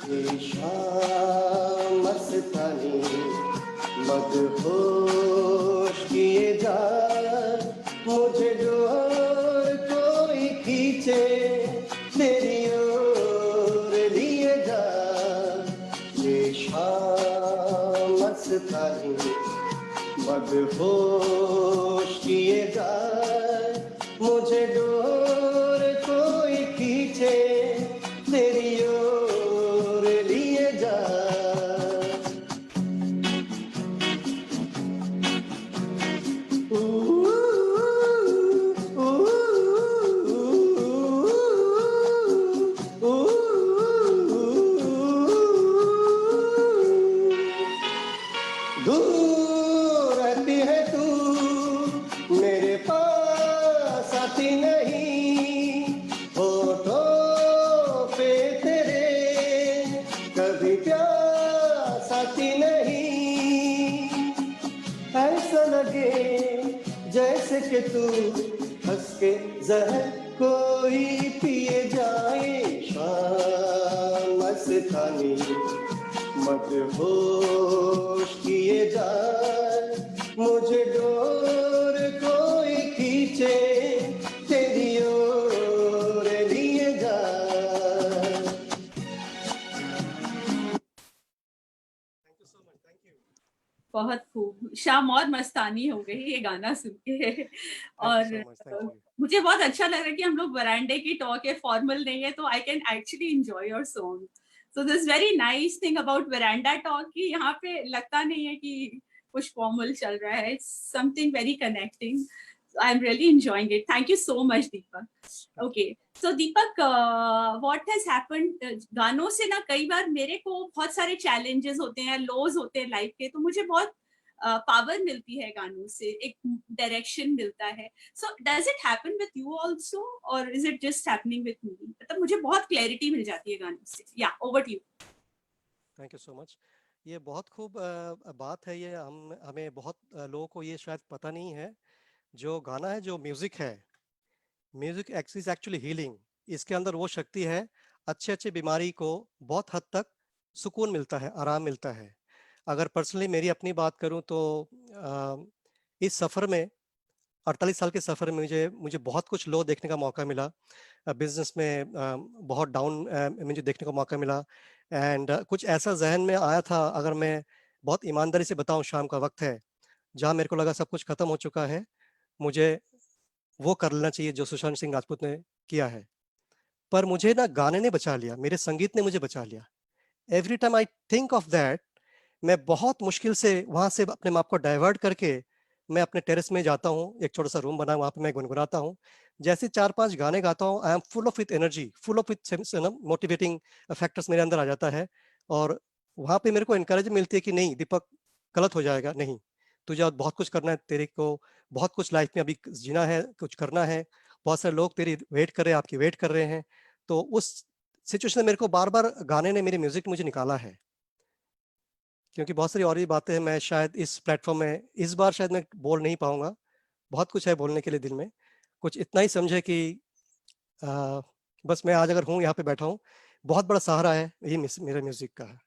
ये शाम मस्तानी मदहोश किए जा, मुझे डोर कोई खींचे तेरी ओर लिए जा. ये शाम मस्तानी मदहोश किए जा, मुझे डोर कोई खींचे तेरी ओर लिए जा. दूर रहती है तू मेरे पास आती नहीं, होठों पे तेरे कभी प्यास आती नहीं. ऐसा लगे जैसे कि तू हंस के जहर कोई पिए जाए. शाम मस्तानी मदहोश किए जाए, मुझे डोर कोई शाम और मस्तानी हो गई ये गाना सुन के। और so much. Thank you. मुझे बहुत अच्छा लग रहा है कि हम लोग वरांडे की टॉक है, फॉर्मल नहीं है, तो I can actually enjoy your song. So this very nice thing about veranda talk कि यहाँ पे लगता नहीं है कि कुछ फॉर्मल चल रहा है, something very connecting. I am really enjoying it. Thank you so much Deepak. Okay, so Deepak, what has happened, गानों से ना कई बार मेरे को बहुत सारे चैलेंजेस होते हैं, लॉज होते हैं लाइफ के, तो मुझे बहुत पावर मिलती है गानों से, एक डायरेक्शन मिलता है। So does it happen with you also और is it just happening with me? मतलब मुझे बहुत क्लैरिटी मिल जाती है गानों से। या over to you. Thank you so much. ये बहुत खूब बात है। ये हमें बहुत लोगों को ये शायद पता नहीं है। जो गाना है, जो म्यूजिक है, म्यूजिक इज एक्चुअली हीलिंग। इसके अंदर वो शक्ति है, अच्छे अच्छे बीमारी को बहुत हद तक सुकून मिलता है, आराम मिलता है। अगर पर्सनली मेरी अपनी बात करूं तो इस सफ़र में, 48 साल के सफ़र में मुझे बहुत कुछ लो देखने का मौका मिला। बिजनेस में बहुत डाउन मुझे देखने को मौका मिला। एंड कुछ ऐसा जहन में आया था, अगर मैं बहुत ईमानदारी से बताऊं, शाम का वक्त है जहां मेरे को लगा सब कुछ खत्म हो चुका है, मुझे वो कर लेना चाहिए जो सुशांत सिंह राजपूत ने किया है। पर मुझे ना गाने ने बचा लिया, मेरे संगीत ने मुझे बचा लिया। Every time I think of that, मैं बहुत मुश्किल से वहां से अपने आप को डाइवर्ट करके मैं अपने टेरेस में जाता हूँ, एक छोटा सा रूम बना है, वहां पे मैं गुनगुनाता हूँ। जैसे 4-5 गाने गाता हूँ, I am full of with energy, full of with motivating factors मेरे अंदर आ जाता है। और वहां पे मेरे को इनकरेज मिलती है कि नहीं दीपक, गलत हो जाएगा, नहीं, तुझे और बहुत कुछ करना है, तेरे को बहुत कुछ लाइफ में अभी जीना है, कुछ करना है, बहुत सारे लोग तेरी वेट कर रहे हैं, आपकी वेट कर रहे हैं। तो उस सिचुएशन में मेरे को बार बार गाने ने, मेरी म्यूजिक मुझे निकाला है। क्योंकि बहुत सारी और भी बातें हैं, मैं शायद इस प्लेटफॉर्म में इस बार शायद मैं बोल नहीं पाऊंगा, बहुत कुछ है बोलने के लिए दिल में। कुछ इतना ही समझे कि बस मैं आज अगर हूँ यहाँ पे बैठा हूँ, बहुत बड़ा सहारा है ये मेरे म्यूजिक का है।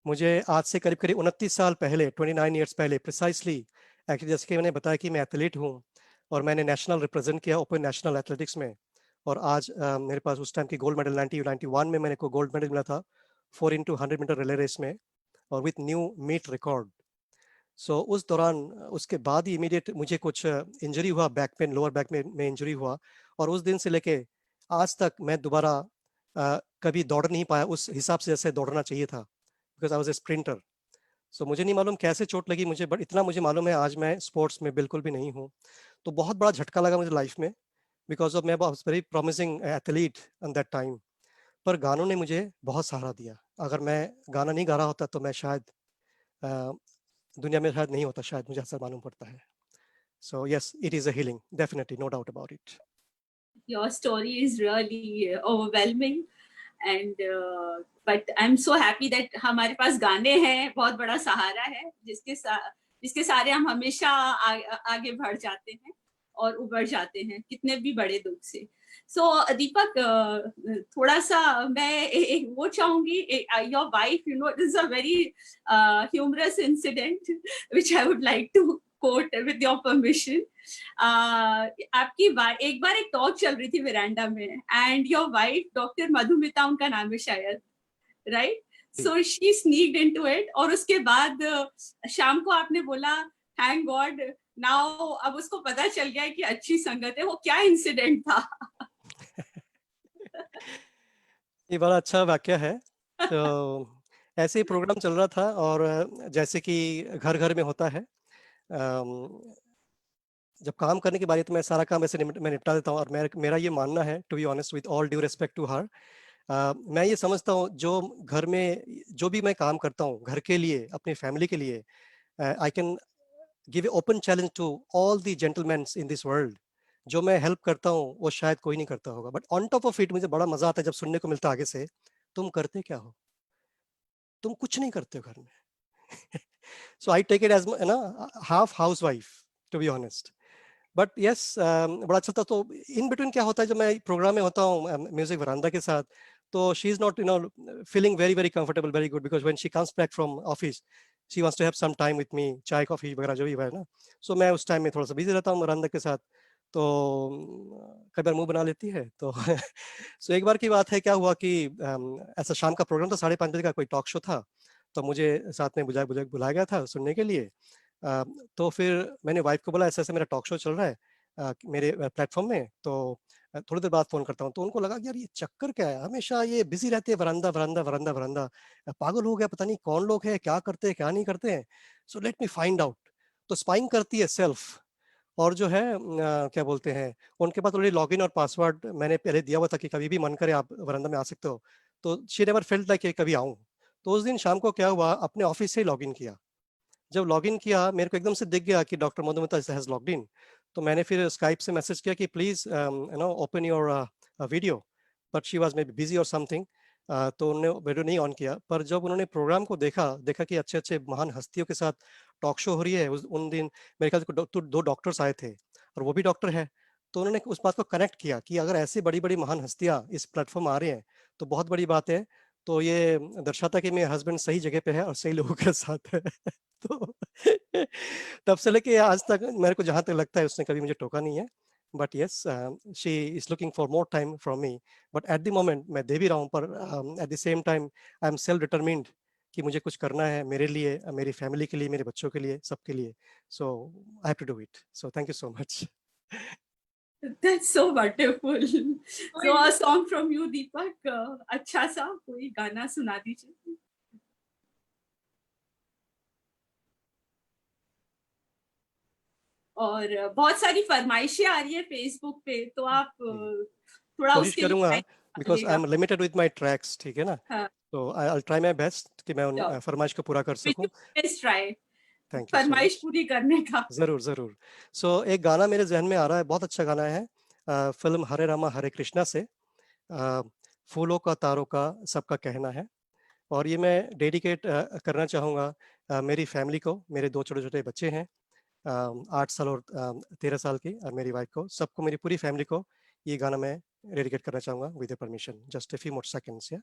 मुझे आज से करीब करीब 29 साल पहले, 29 ईयर्स पहले प्रिसाइसली, एक्चुअली जैसे कि मैंने बताया कि मैं एथलीट हूँ और मैंने नेशनल रिप्रेजेंट किया ओपन नेशनल एथलेटिक्स में। और आज मेरे पास उस टाइम की गोल्ड मेडल 91 में मेरे को गोल्ड मेडल मिला था 4x100 मीटर रिले रेस में, और विथ न्यू मीट रिकॉर्ड। सो उस दौरान, उसके बाद ही इमीडिएट मुझे कुछ इंजरी हुआ, बैक पेन, लोअर बैक में इंजरी हुआ। और उस दिन से लेके आज तक मैं दोबारा कभी दौड़ नहीं पाया उस हिसाब से जैसे दौड़ना चाहिए था, because I was a sprinter. So मुझे नहीं मालूम कैसे चोट लगी मुझे, बट इतना मुझे मालूम है आज मैं स्पोर्ट्स में बिल्कुल भी नहीं हूँ। तो बहुत बड़ा झटका लगा मुझे लाइफ में, बिकॉज ऑफ मैं was very promising athlete at that time. पर गानों ने मुझे बहुत सहारा दिया। अगर मैं गाना नहीं गा रहा होता तो मैं शायद दुनिया में शायद नहीं होता, शायद, मुझे ऐसा मालूम पड़ता है। So yes, it is a healing, definitely, no doubt about it. Your story is really overwhelming and but I'm so happy that हमारे पास गाने हैं, बहुत बड़ा सहारा है जिसके सारे हम हमेशा आगे बढ़ जाते हैं और उबर जाते हैं कितने भी बड़े दुख से। सो दीपक, थोड़ा सा मैं एक वो चाहूंगी, your wife, you know, this is a very humorous incident which I would like to quote with your permission. आपकी एक बार एक टॉक चल रही थी वेरांडा में and your wife, doctor Madhumita उनका नाम है शायद, right? So she sneaked into it और उसके बाद शाम को आपने बोला थैंक गॉड नाउ, अब उसको पता चल गया है कि अच्छी संगत है। वो क्या इंसिडेंट था? ये बड़ा अच्छा वाक्य है। तो ऐसे ही प्रोग्राम चल रहा था और जैसे कि घर घर में होता है, जब काम करने की बारी तो मैं सारा काम ऐसे मैं निपटा देता हूँ। और मेरा ये मानना है, to be honest with all due respect to her, मैं ये समझता हूँ जो घर में जो भी मैं काम करता हूँ घर के लिए, अपनी फैमिली के लिए, I can give a open challenge to all the gentleman in this world. जो मैं हेल्प करता हूँ वो शायद कोई नहीं करता होगा, but on top of it मुझे बड़ा मजा आता है जब सुनने को मिलता है आगे से, तुम करते क्या हो, तुम कुछ नहीं करते हो घर में। So I take it as ना half house wife, to be honest. But yes, बड़ा अच्छा था। तो इन बिटवीन क्या होता है, जब मैं प्रोग्राम में होता हूँ म्यूजिक वरांडा के साथ, तो she is not feeling very very comfortable, very good, because when she comes back from office she wants to have some time with me, चाय कॉफी वगैरह जो भी है ना। सो मैं उस टाइम में थोड़ा सा बिजी रहता हूँ वरांडा के साथ, तो कई बार मुंह बना लेती है। तो सो एक बार की बात है, क्या हुआ कि ऐसा शाम का प्रोग्राम था, 5:30 बजे का कोई टॉक शो था, तो मुझे साथ में बुलाया गया था सुनने के लिए। तो फिर मैंने वाइफ को बोला ऐसे ऐसे मेरा टॉक शो चल रहा है मेरे प्लेटफॉर्म में, तो थोड़ी देर बाद फोन करता हूँ। तो उनको लगा कि यार ये चक्कर क्या है, हमेशा ये बिजी रहते हैं, वरांदा वरांदा वरांदा वरांदा, पागल हो गया, पता नहीं कौन लोग हैं, क्या करते हैं क्या नहीं करते हैं, so let me find out. तो स्पाइंग करती है सेल्फ, और जो है क्या बोलते हैं, उनके पास ऑलरेडी लॉगिन और पासवर्ड मैंने पहले दिया हुआ था कि कभी भी मन करे आप वरांदा में आ सकते हो। तो शी नेवर फेल्ट लाइक कभी आऊँ। तो उस दिन शाम को क्या हुआ, अपने ऑफिस से ही लॉगिन किया। जब लॉगिन किया मेरे को एकदम से दिख गया कि doctor Madhumita has logged in. तो मैंने फिर स्काइप से मैसेज किया कि please open your video, but she was may be busy और समथिंग। तो उन्होंने वीडियो नहीं ऑन किया। पर जब उन्होंने प्रोग्राम को देखा देखा कि अच्छे अच्छे महान हस्तियों के साथ टॉक शो हो रही है, उन दिन मेरे ख्याल से दो डॉक्टर्स आए थे और वो भी डॉक्टर है। तो उन्होंने उस बात को कनेक्ट किया कि अगर ऐसी बड़ी बड़ी महान हस्तियां इस प्लेटफॉर्म आ रही हैं तो बहुत बड़ी बात है। तो ये दर्शाता है कि मेरे हस्बैंड सही जगह पे है और सही लोगों के साथ है। तो तब से लेके आज तक मेरे को जहां तक लगता है उसने कभी मुझे टोका नहीं है। But yes, she is looking for more time from me. But at the moment मैं दे भी रहा हूँ, पर eight the same time I am self determined कि मुझे कुछ करना है मेरे लिए, मेरी फैमिली के लिए, मेरे बच्चों के लिए, सबके लिए। So I have to do it. So thank you so much. That's so wonderful. So a song from you, Deepak. अच्छा सा कोई गाना सुना दीजिए। और बहुत सारी फरमाइशें आ रही है फेसबुक पे, तो आप थोड़ा कोशिश उसके करूंगा, लिए because I am limited with my tracks, ठीक है ना। हाँ, तो I will try my best कि मैं उन फरमाइश को पूरा कर सकूं। ट्राई थैंक यू सो फरमाइश मच। पूरी करने का। जरूर जरूर। सो एक गाना मेरे जहन में आ रहा है, बहुत अच्छा गाना है, फिल्म हरे रामा हरे कृष्णा से, अ, फूलों का तारों का सबका कहना है। और ये मैं डेडिकेट करना चाहूँगा मेरी फैमिली को। मेरे दो छोटे छोटे बच्चे हैं, 8 साल और 13 साल की, और मेरी वाइफ को, सबको, मेरी पूरी फैमिली को ये गाना मैं डेडिकेट करना चाहूँगा with permission. Just a few more seconds. या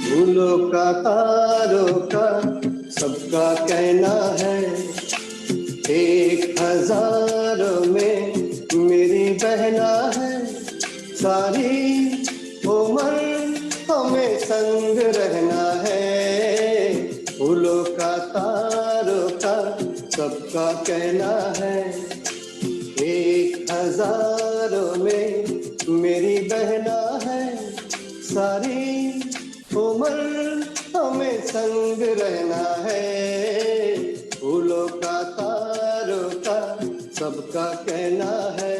फूलों का तारों का सबका कहना है, 1000 में मेरी बहना है। सारी उम्र हमें संग रहना है। फूलों का तारों का सबका कहना है, 1000 में मेरी बहना है। सारी उम्र हमें संग रहना है। फूलों का तारों का सबका कहना है।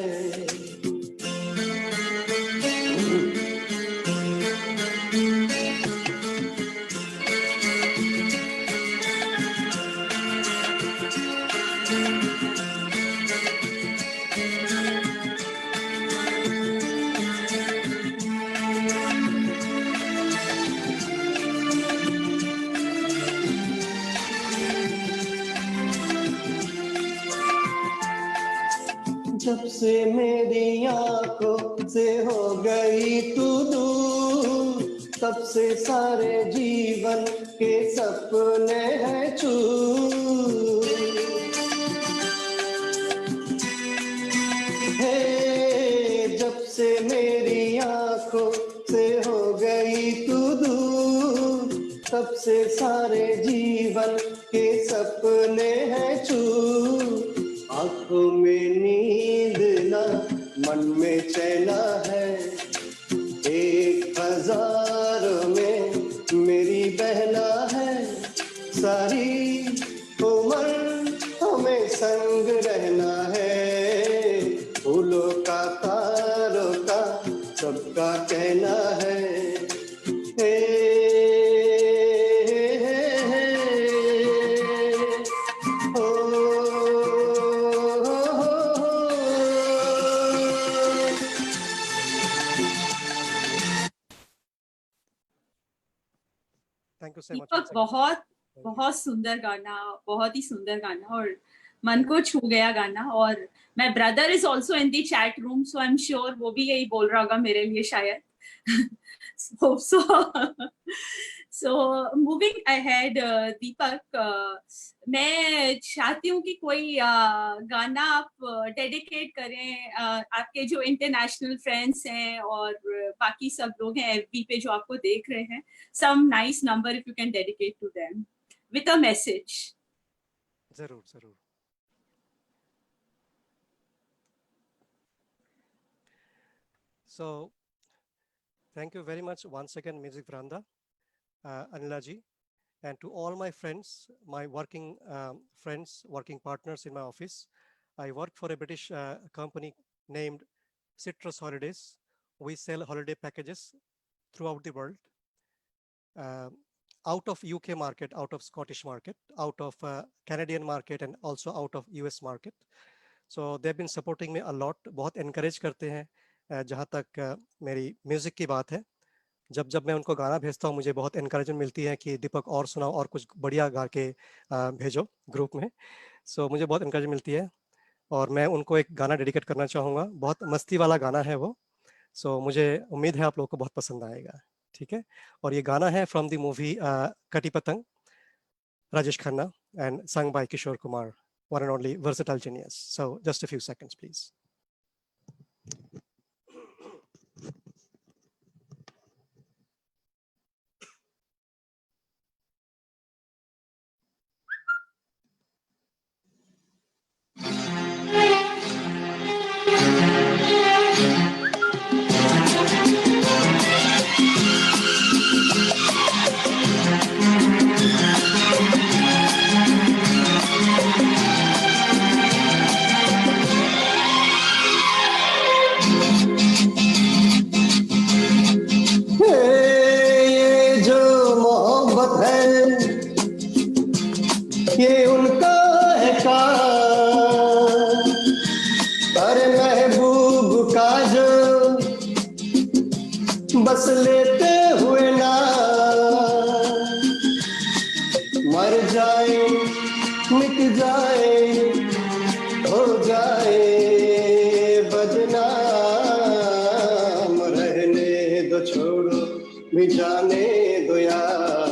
जब से मेरी आंखों से हो गई तू दूर, तब से सारे जीवन के सपने हैं चूर। हे जब से मेरी आंखों से हो गई तू दूर, तब से सारे जीवन के सपने हैं चूर। आंखों में नी मन में चैना है, 1000 में मेरी बहना है, सारी उम्र हमें संग रहना है, फूलों का तारों का सबका कहना है, हे, हो, थैंक यू सो मच। दीपक, बहुत बहुत सुंदर गाना, बहुत ही सुंदर गाना और मन को छू गया गाना। और my brother is also in the chat room, so I am sure वो भी यही बोल रहा होगा मेरे लिए शायद। hope so. So moving ahead, दीपक, मैं चाहती हूँ कि कोई गाना आप डेडिकेट करें आपके जो इंटरनेशनल फ्रेंड्स हैं और बाकी सब लोग हैं एफबी पे जो आपको देख रहे हैं। Some nice number if you can dedicate to them with a message. जरूर जरूर। So thank you very much once again, Music Veranda, Anila ji, and to all my friends, my working friends, working partners in my office. I work for a British company named Citrus Holidays. We sell holiday packages throughout the world, out of UK market, out of Scottish market, out of Canadian market, and also out of US market. So they've been supporting me a lot. बहुत encourage करते हैं जहाँ तक मेरी music की बात है। जब मैं उनको गाना भेजता हूँ मुझे बहुत encouragement मिलती है कि दीपक और सुनाओ और कुछ बढ़िया गा के भेजो ग्रुप में। सो मुझे बहुत encouragement मिलती है और मैं उनको एक गाना डेडिकेट करना चाहूँगा। बहुत मस्ती वाला गाना है वो। सो मुझे उम्मीद है आप लोगों को बहुत पसंद आएगा। ठीक है, और ये गाना है from the movie Kati Patang, Rajesh Khanna, and sung by Kishore Kumar, one and only versatile genius. So just a few seconds, please. ये उनका है काम, अरे महबूब का जो बस लेते हुए ना मर जाए, मिट जाए, हो जाए बदनाम, रहने दो छोड़ो भी जाने दो यार,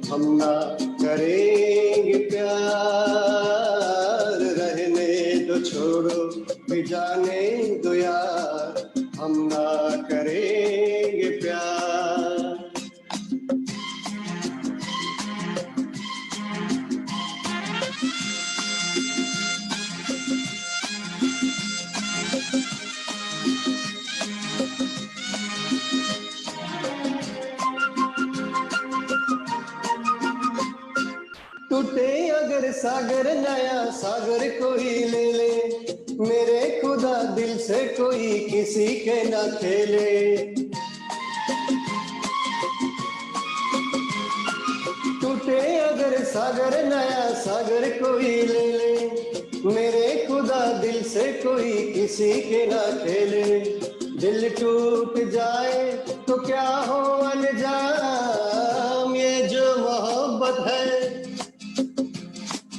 हम ना करेंगे प्यार, रहने दो छोड़ो भी जाने दो यार, हम ना करेंगे प्यार। टूटे अगर सागर नया सागर कोई ले ले, मेरे खुदा दिल से कोई किसी के ना खेले। टूटे अगर सागर नया सागर कोई ले ले, मेरे खुदा दिल से कोई किसी के ना खेले। दिल टूट जाए तो क्या हो अनजाम, ये जो मोहब्बत है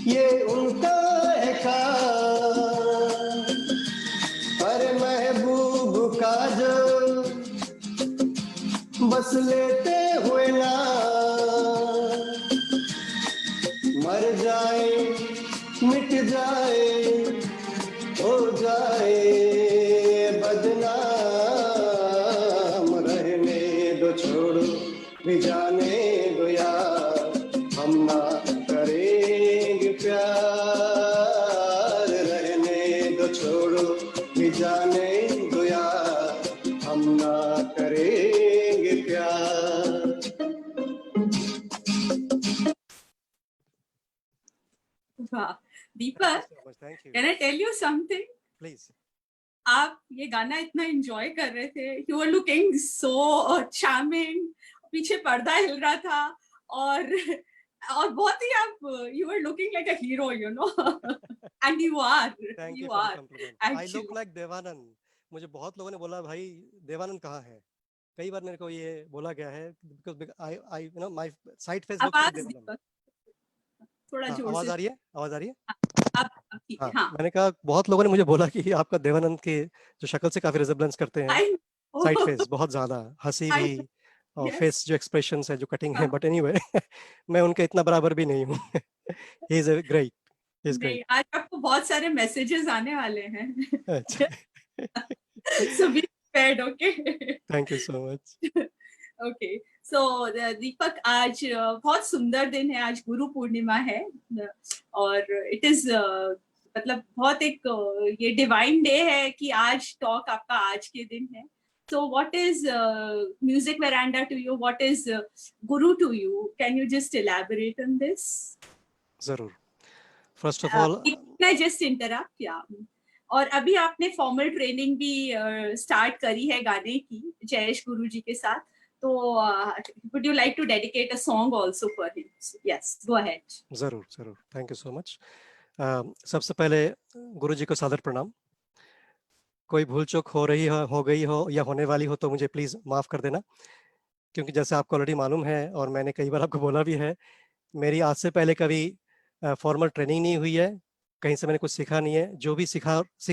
ये उनका है काम, अरे महबूब का जो बस लेते हुए ना मर जाए, मिट जाए, हो जाए बदनाम, रहने दो छोड़ो भी जाने दो यार, हम ना करेंगे प्यार, रहने दो छोड़ो भी जाने दो ना करेंगे प्यार। वाह Deepak, Thank you. Can I tell you something? Please. आप ये गाना इतना एंजॉय कर रहे थे, you are looking so charming, पीछे पर्दा हिल रहा था और बहुत ही आप you are looking like a hero, you know, and you are Thank you you for the are compliment. I look actually. like Devanand. मुझे बहुत लोगों ने बोला भाई देवानंद कहाँ है, कई बार मेरे को ये बोला गया है because I you know my side face looks like आवाज देवानंद. दीपक थोड़ा हाँ, जोर आवाज से। आ रही है, आवाज आ रही है. अब ठीक है। हाँ, हाँ, मैंने कहा बहुत लोगों ने मुझे बोला कि आपका देवानंद के जो शक्ल से काफी रिजेम्बलेंस करते हैं, आई साइड फेस बहुत ज्यादा, हंसी भी आई और यस। फेस जो एक्सप्रेशंस है जो कटिंग है, बट एनीवे मैं उनके इतना बराबर भी नहीं हूँ. He is great, he is great. नहीं, आज आपको बहुत सारे मैसेजेस आने वाले हैं। अच्छा. So be prepared, okay? Thank you so much. Okay, so Deepak आज बहुत सुंदर दिन है, आज गुरु पूर्णिमा है और इट इज मतलब बहुत एक ये डिवाइन डे है कि आज टॉक आपका आज के दिन है। So what is music veranda to you, what is guru to you, can you just elaborate on this? जरूर. फर्स्ट ऑफ ऑल मैं जस्ट इंटरप्ट या, और अभी आपने फॉर्मल ट्रेनिंग भी स्टार्ट करी है गाने की जयेश गुरु जी के साथ, तो would you like to dedicate a song also for him? Yes, go ahead. जरूर जरूर. Thank you so much. सबसे पहले गुरु जी को सादर प्रणाम. कोई भूल चूक हो रही हो गई हो या होने वाली हो तो मुझे प्लीज माफ कर देना, क्योंकि जैसे आपको ऑलरेडी मालूम है और मैंने कई बार आपको बोला भी है, मेरी आज से पहले कभी फॉर्मल ट्रेनिंग नहीं हुई है, कहीं से मैंने कुछ सीखा नहीं है. जो भी सीख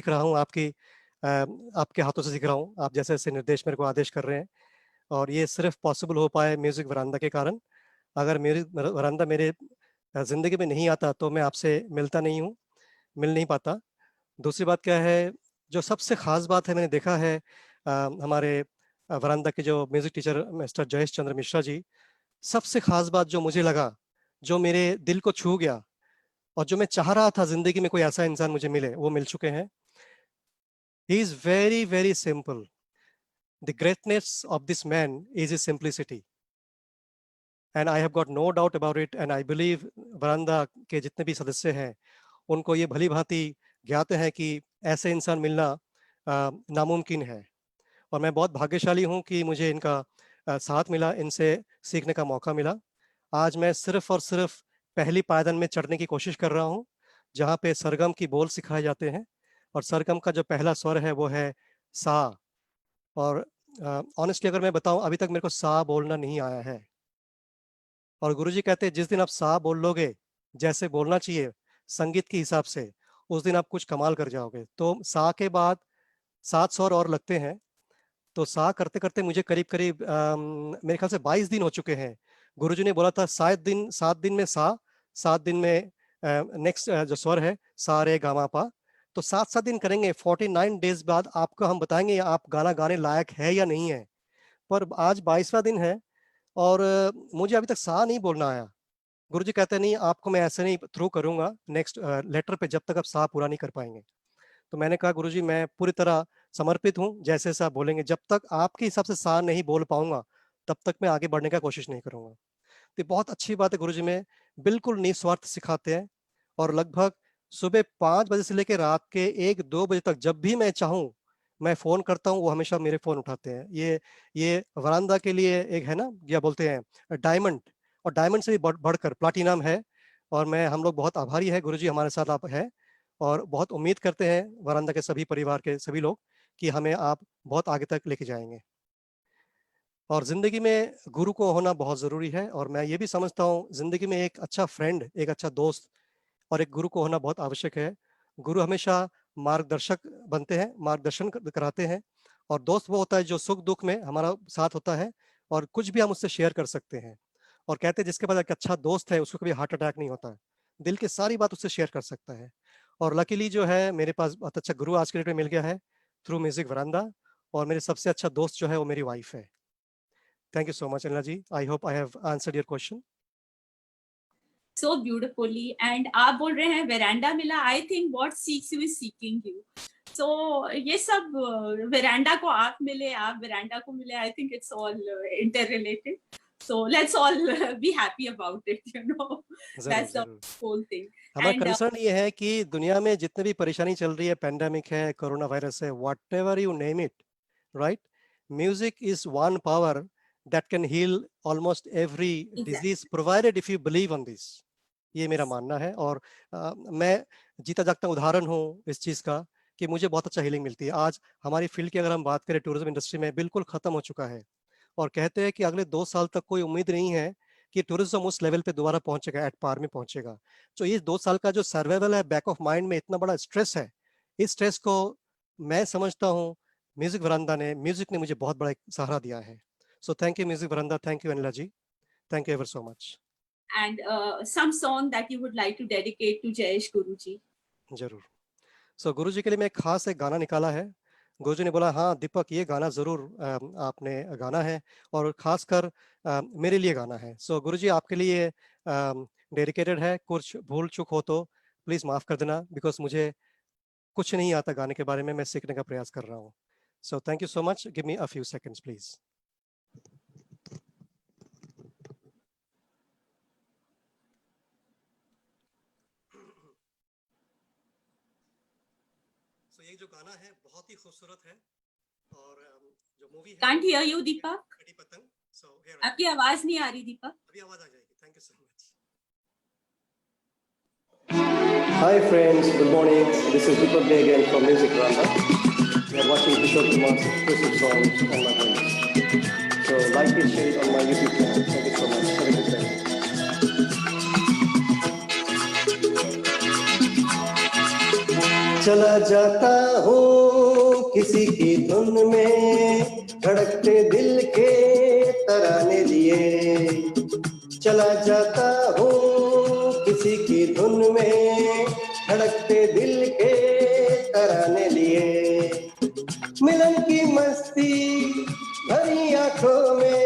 रहा हूँ आपके हाथों से सीख रहा हूँ. आप जैसे जैसे निर्देश मेरे को आदेश कर रहे हैं, और ये सिर्फ पॉसिबल हो पाए म्यूजिक वरांदा के कारण. अगर म्यूजिक वरांदा मेरे जिंदगी में नहीं आता तो मैं आपसे मिलता नहीं हूँ, मिल नहीं पाता. दूसरी बात क्या है, जो सबसे खास बात है मैंने देखा है, हमारे वरांदा के जो music teacher mister Jayesh Chandra Mishra ji, सबसे खास बात जो मुझे लगा, जो मेरे दिल को छू गया और जो मैं चाह रहा था जिंदगी में कोई ऐसा इंसान मुझे मिले, वो मिल चुके हैं. He is very very simple. The greatness of this man is his simplicity, and I have got no doubt about it. And I believe veranda के जितने भी सदस्य हैं उनको ये भली भांति ज्ञात है कि ऐसे इंसान मिलना नामुमकिन है. और मैं बहुत भाग्यशाली हूँ कि मुझे इनका साथ मिला, इनसे सीखने का मौका मिला. आज मैं सिर्फ और सिर्फ पहली पायदान में चढ़ने की कोशिश कर रहा हूँ, जहाँ पे सरगम की बोल सिखाए जाते हैं. और सरगम का जो पहला स्वर है वो है सा. और ऑनेस्टली अगर मैं बताऊं, अभी तक मेरे को सा बोलना नहीं आया है. और गुरुजी कहते हैं जिस दिन आप सा बोल लोगे जैसे बोलना चाहिए संगीत के हिसाब से, उस दिन आप कुछ कमाल कर जाओगे. तो सा के बाद 7 स्वर और लगते हैं. तो सा करते करते मुझे करीब करीब मेरे ख्याल से 22 दिन हो चुके हैं. गुरुजी ने बोला था 7 दिन में सा, 7 दिन में नेक्स्ट जो स्वर है सा रे गा मा पा. तो 7 दिन करेंगे. 49 डेज बाद आपको हम बताएंगे आप गाना गाने लायक है या नहीं है. पर आज 22वां दिन है और मुझे अभी तक सा नहीं बोलना आया. गुरुजी कहते नहीं, आपको मैं ऐसे नहीं थ्रू करूंगा नेक्स्ट लेटर पे जब तक आप सा पूरा नहीं कर पाएंगे. तो मैंने कहा गुरुजी मैं पूरी तरह समर्पित हूँ, जैसे जैसे आप बोलेंगे. जब तक आपके हिसाब से सा नहीं बोल पाऊंगा तब तक मैं आगे बढ़ने का कोशिश नहीं करूंगा. तो बहुत अच्छी बात है, गुरुजी में बिल्कुल निस्वार्थ सिखाते हैं. और लगभग सुबह 5 बजे से लेकर रात के 1-2 बजे तक जब भी मैं चाहूँ मैं फोन करता हूँ, वो हमेशा मेरे फोन उठाते हैं. ये वरांदा के लिए एक है ना, क्या बोलते हैं, डायमंड. और डायमंड से भी बढ़कर प्लाटिनम है. और मैं हम लोग बहुत आभारी है गुरुजी हमारे साथ आप है. और बहुत उम्मीद करते हैं वरांदा के सभी परिवार के सभी लोग कि हमें आप बहुत आगे तक लेके जाएंगे. और जिंदगी में गुरु को होना बहुत जरूरी है. और मैं ये भी समझता हूँ जिंदगी में एक अच्छा फ्रेंड, एक अच्छा दोस्त और एक गुरु को होना बहुत आवश्यक है. गुरु हमेशा मार्गदर्शक बनते हैं, मार्गदर्शन कराते हैं. और दोस्त वो होता है जो सुख दुख में हमारा साथ होता है और कुछ भी हम उससे शेयर कर सकते हैं. और कहते हैं जिसके पास एक अच्छा दोस्त है उसको कभी हार्ट अटैक नहीं होता है, दिल की सारी बात उससे शेयर कर सकता है. और लकीली जो है मेरे पास बहुत अच्छा गुरु आज के डेट में मिल गया है थ्रू म्यूजिक वरांदा. और मेरे सबसे अच्छा दोस्त जो है वो मेरी वाइफ है. Thank you so much Anila ji. I hope I have answered your question. so beautifully. And आप बोल रहे हैं वेरांडा मिला. I think what seeks you is seeking you. So ये सब वेरांडा को आप मिले, आप वेरांडा को मिले. I think it's all interrelated. So let's all be happy about it, you know. That's the whole thing. हमारा कंसर्न ये है कि दुनिया में जितने भी परेशानी चल रही है, पेंडेमिक है, कोरोना वायरस है, whatever you name it, right? Music is one power that can heal almost every disease, provided if you believe on this. ये मेरा मानना है और मैं जीता जागता उदाहरण हूँ इस चीज का कि मुझे बहुत अच्छा हीलिंग मिलती है. आज हमारी फील्ड की अगर हम बात करें, टूरिज्म इंडस्ट्री में बिल्कुल खत्म हो चुका है और कहते हैं कि अगले 2 साल तक कोई उम्मीद नहीं है कि टूरिज्म उस लेवल पे दोबारा पहुंचेगा, एट पार में पहुंचेगा. तो ये 2 साल का जो सर्वाइवल है, बैक ऑफ माइंड में इतना बड़ा स्ट्रेस है, इस स्ट्रेस को मैं समझता हूँ म्यूजिक वरांडा ने, म्यूजिक ने मुझे बहुत बड़ा एक सहारा दिया है. So thank you music Verandah, thank you Anila ji, thank you ever so much. And some song that you would like to dedicate to Jayesh Guruji. जरूर. सो गुरुजी के लिए मैं एक खास एक गाना निकाला है. गुरुजी ने बोला हाँ दीपक ये गाना जरूर आपने गाना है और खासकर मेरे लिए गाना है. सो गुरुजी आपके लिए डेडिकेटेड है. कुछ भूल चूक हो तो प्लीज माफ कर देना, बिकॉज मुझे कुछ नहीं आता गाने के बारे में, मैं सीखने का प्रयास कर रहा हूँ. So thank you so much. Give me a few seconds please. ये जो गाना है बहुत ही खूबसूरत है और जो मूवी है Can't hear you, Deepak. कटी पतंग. So here आपकी आवाज नहीं आ रही दीपक. अभी आवाज आ जाएगी. Thank you so much. Hi friends, good morning. This is Deepak Day again from Music Varaanda. You are watching Kishore Kumar's exclusive songs on my playlist. So like and share it on my YouTube channel. Thank you so much. Have a good day. चला जाता हूँ किसी की धुन में, धड़कते दिल के तराने लिए. चला जाता हूँ किसी की धुन में, धड़कते दिल के तराने लिए. मिलन की मस्ती भरी आंखों में,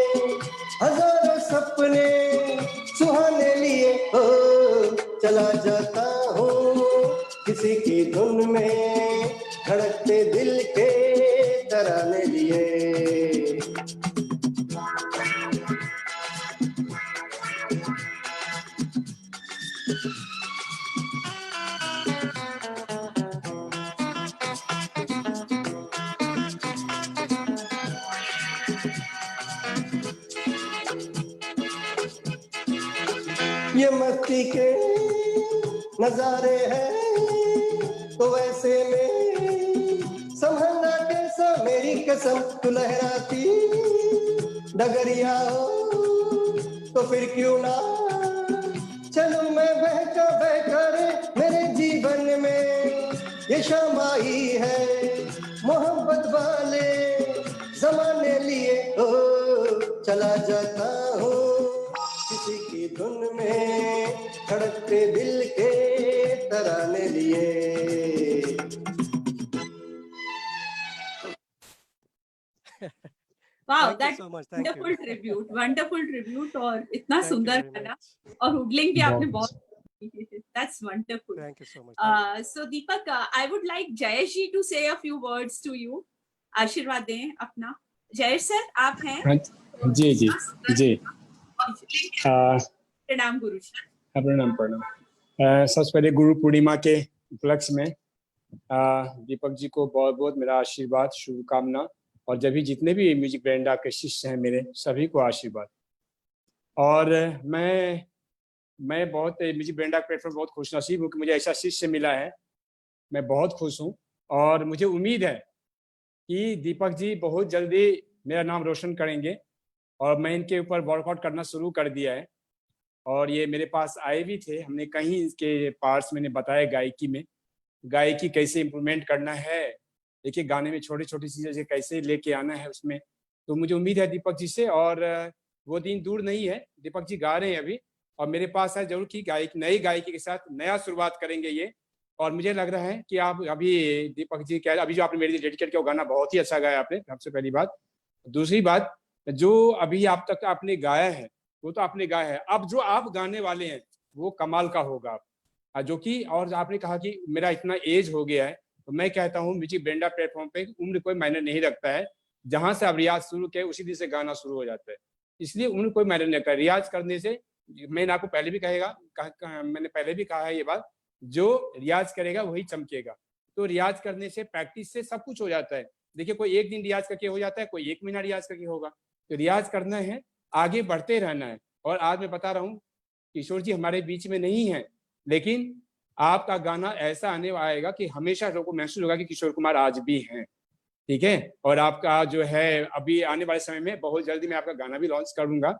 हजारों सपने सुहाने लिए. हो चला जाता हूँ किसी की धुन में, धड़कते दिल के तराने लिए. ये मस्ती के नजारे हैं तो वैसे में संभलना कैसा, मेरी कसम तू लहराती डगरिया हो तो फिर क्यों ना चलूं मैं बहका बहका रे. मेरे जीवन में ये शाम आई है मोहब्बत वाले जमाने लिए. ओ चला जाता हूँ किसी की धुन में, धड़कते दिल के तराने लिए. Wow, that's wonderful tribute, wonderful tribute. और इतना सुंदर गाना और हुडलिंग भी आपने बहुत. That's wonderful. Thank you so much. So Deepak, I would like Jayesh ji to say a few words to you. आशीर्वाद दें अपना. Jayesh sir, आप हैं? जी जी जी. प्रणाम गुरु जी. प्रणाम प्रणाम. सबसे पहले गुरु पूर्णिमा के उपलक्ष्य में दीपक जी को बहुत बहुत मेरा आशीर्वाद, शुभकामना, और जब भी जितने भी म्यूजिक वरांडा के शिष्य हैं मेरे सभी को आशीर्वाद. और मैं बहुत म्यूजिक वरांडा प्लेटफॉर्म बहुत खुशनसीब हूँ कि मुझे ऐसा शिष्य मिला है. मैं बहुत खुश हूँ और मुझे उम्मीद है कि दीपक जी बहुत जल्दी मेरा नाम रोशन करेंगे और मैं इनके ऊपर वर्कआउट करना शुरू कर दिया है. और ये मेरे पास आए भी थे, हमने कहीं इसके पार्ट्स मैंने बताया गायकी में, गायकी कैसे इम्प्रूवमेंट करना है, एक एक गाने में छोटी छोटी चीज़ें कैसे लेके आना है उसमें. तो मुझे उम्मीद है दीपक जी से, और वो दिन दूर नहीं है. दीपक जी गा रहे हैं अभी और मेरे पास है जरूर कि नई गायकी के साथ नया शुरुआत करेंगे ये. और मुझे लग रहा है कि आप अभी दीपक जी क्या, अभी जो आपने मेरे लिए डेडिकेट किया वो गाना बहुत ही अच्छा गाया आपने, सबसे पहली बात. दूसरी बात, जो अभी आप तक आपने गाया है वो तो आपने गाया है, अब जो आप गाने वाले हैं वो कमाल का होगा। जो कि और आपने कहा कि मेरा इतना एज हो गया है, तो मैं कहता हूँ म्यूजिक ब्रेंडा प्लेटफॉर्म पे उम्र कोई मायने नहीं रखता है। जहां से आप रियाज शुरू किए उसी दिन से गाना शुरू हो जाता है, इसलिए उम्र कोई मायने नहीं रखता। रियाज करने से, मैंने आपको पहले भी मैंने पहले भी कहा है ये बात, जो रियाज करेगा वही चमकेगा। तो रियाज करने से, प्रैक्टिस से सब कुछ हो जाता है। देखिए, कोई एक दिन रियाज करके हो जाता है, कोई 1 महीना रियाज करके होगा। तो रियाज करना है, आगे बढ़ते रहना है। और आज मैं बता रहा हूँ, किशोर जी हमारे बीच में नहीं है, लेकिन आपका गाना ऐसा आने आएगा कि हमेशा लोगों को महसूस होगा कि किशोर कुमार आज भी हैं। ठीक है, और आपका जो है अभी आने वाले समय में बहुत जल्दी मैं आपका गाना भी लॉन्च करूंगा,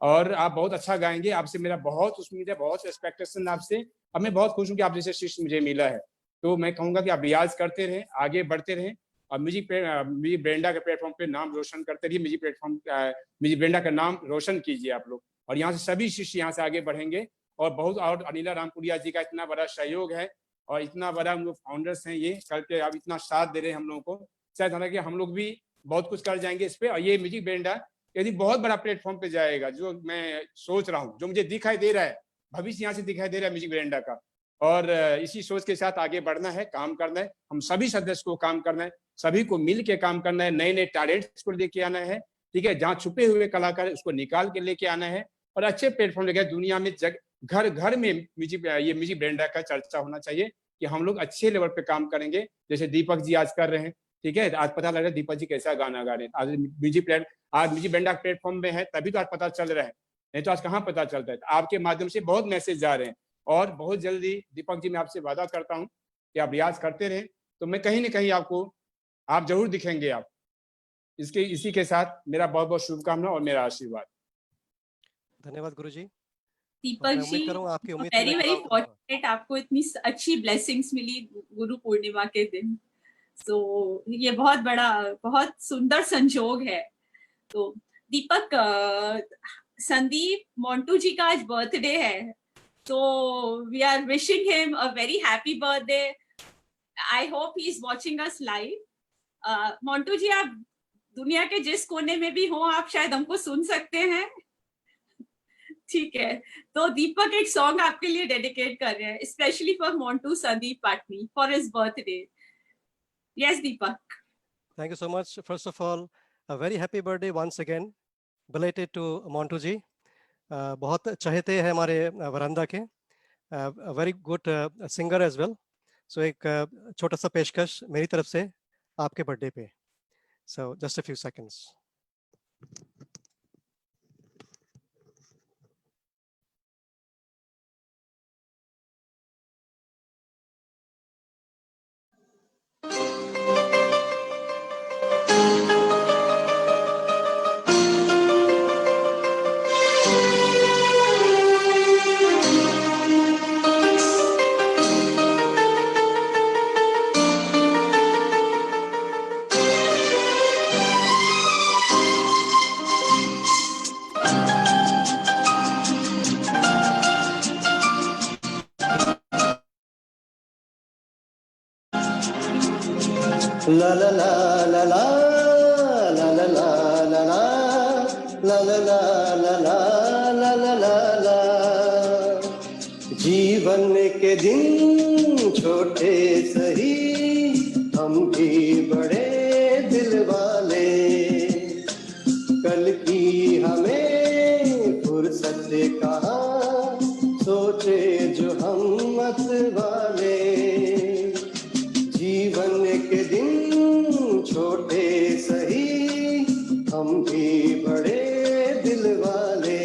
और आप बहुत अच्छा गाएंगे। आपसे मेरा बहुत उम्मीद है, बहुत एक्सपेक्टेशन आपसे। अब मैं बहुत खुश हूँ कि आप जैसे शिष्य मुझे मिला है। तो मैं कहूँगा कि आप रियाज करते रहें, आगे बढ़ते रहें, और म्यूजिक ब्रेंडा के प्लेटफॉर्म पे नाम रोशन करते रहिए। म्यूजिक ब्रेंडा का नाम रोशन कीजिए आप लोग, और यहाँ से सभी शिष्य यहाँ से आगे बढ़ेंगे। और बहुत, और अनिला रामपुरिया जी का इतना बड़ा सहयोग है, और इतना बड़ा हम लोग फाउंडर्स हैं, ये करके आप इतना साथ दे रहे हैं हम लोगों को। शायद हालांकि हम लोग भी बहुत कुछ कर जाएंगे इस पे। और ये म्यूजिक ब्रेंडा यदि बहुत बड़ा प्लेटफॉर्म पे जाएगा, जो मैं सोच रहा हूँ, जो मुझे दिखाई दे रहा है, भविष्य यहाँ से दिखाई दे रहा है म्यूजिक ब्रेंडा का। और इसी सोच के साथ आगे बढ़ना है, काम करना है, हम सभी सदस्य को काम करना है, सभी को मिल के काम करना है, नए नए टैलेंट्स को लेके आना है। ठीक है, जहाँ छुपे हुए कलाकार है उसको निकाल के लेके आना है, और अच्छे प्लेटफॉर्म लेके दुनिया में घर घर में ये म्यूजिक ब्रेंडा का चर्चा होना चाहिए कि हम लोग अच्छे लेवल पे काम करेंगे, जैसे दीपक जी आज कर रहे हैं। ठीक है, आज पता लग रहा है दीपक जी कैसा गाना गा रहे हैं। आज म्यूजिक ब्रेंडा प्लेटफॉर्म में है, तभी तो आज पता चल रहा है, नहीं तो आज कहाँ पता चलता है। तो आपके माध्यम से बहुत मैसेज जा रहे हैं, और बहुत जल्दी दीपक जी मैं आपसे वादा करता हूँ कि आप रियाज करते रहें, तो मैं कहीं ना कहीं आप जरूर दिखेंगे। आप इसी के साथ मेरा बहुत बहुत शुभकामना और मेरा आशीर्वाद। धन्यवाद गुरुजी। दीपक मैं जी, उम्मीद करूंगा आपकी उम्मीद वेरी पूरी वेरी होगी। फॉर्चुनेट, आपको इतनी अच्छी ब्लेसिंग्स मिली गुरु पूर्णिमा के दिन। तो ये बहुत बड़ा, बहुत सुंदर संजोग है। तो दीपक, संदीप मोंटू जी का आज बर्थडे है, तो we are wishing him a very happy birthday. I hope he is watching us live. Montu ji, आप दुनिया के जिस कोने में भी हो, आप शायद हमको सुन सकते हैं। ठीक है, तो दीपक एक सॉन्ग आपके लिए डेडिकेट कर रहे हैं, specially for Montu Sandeep Patni for his birthday. Yes Deepak. Thank you so much. First of all, a very happy birthday once again, belated to Montu ji. बहुत चहेते हैं हमारे वरांदा के, a very good singer as well. So एक छोटा सा पेशकश मेरी तरफ से आपके बर्थडे पे. So just a few seconds. La la la la la la la la la la la la la la la la la la। जीवन के दिन छोटे सही, हम भी बड़े दिल वाले, कल की हमें फुर्सत कहाँ, सोचे जो हम मत वाले। जीवन के दिन छोटे सही, हम भी बड़े दिल वाले,